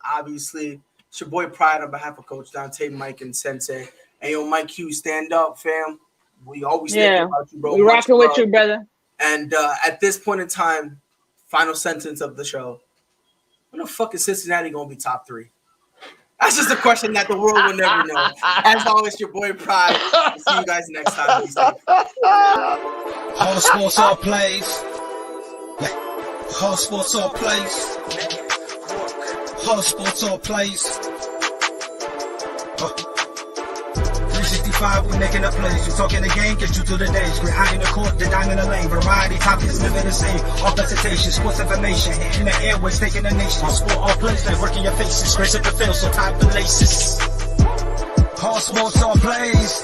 Obviously, it's your boy Pride on behalf of Coach Dante, Mike, and Sensei. And yo, Mike Q, stand up, fam. We always think about you, bro. We rocking with you, brother. And at this point in time, final sentence of the show. When the fuck is Cincinnati gonna be top 3? That's just a question that the world will never know. As always, your boy Pride. We'll see you guys next time. Be safe. All sports, all plays. All sports, all plays. All sports, all plays. 365, we making a plays. You talking the game, get you to the days. We're high in the court, the dime in the lane. Variety, topics, living the same. All presentation, sports information. In the airways, taking the nation. All sport, all plays, like working your faces. Grace at the field, so tie the laces. All sports, all plays.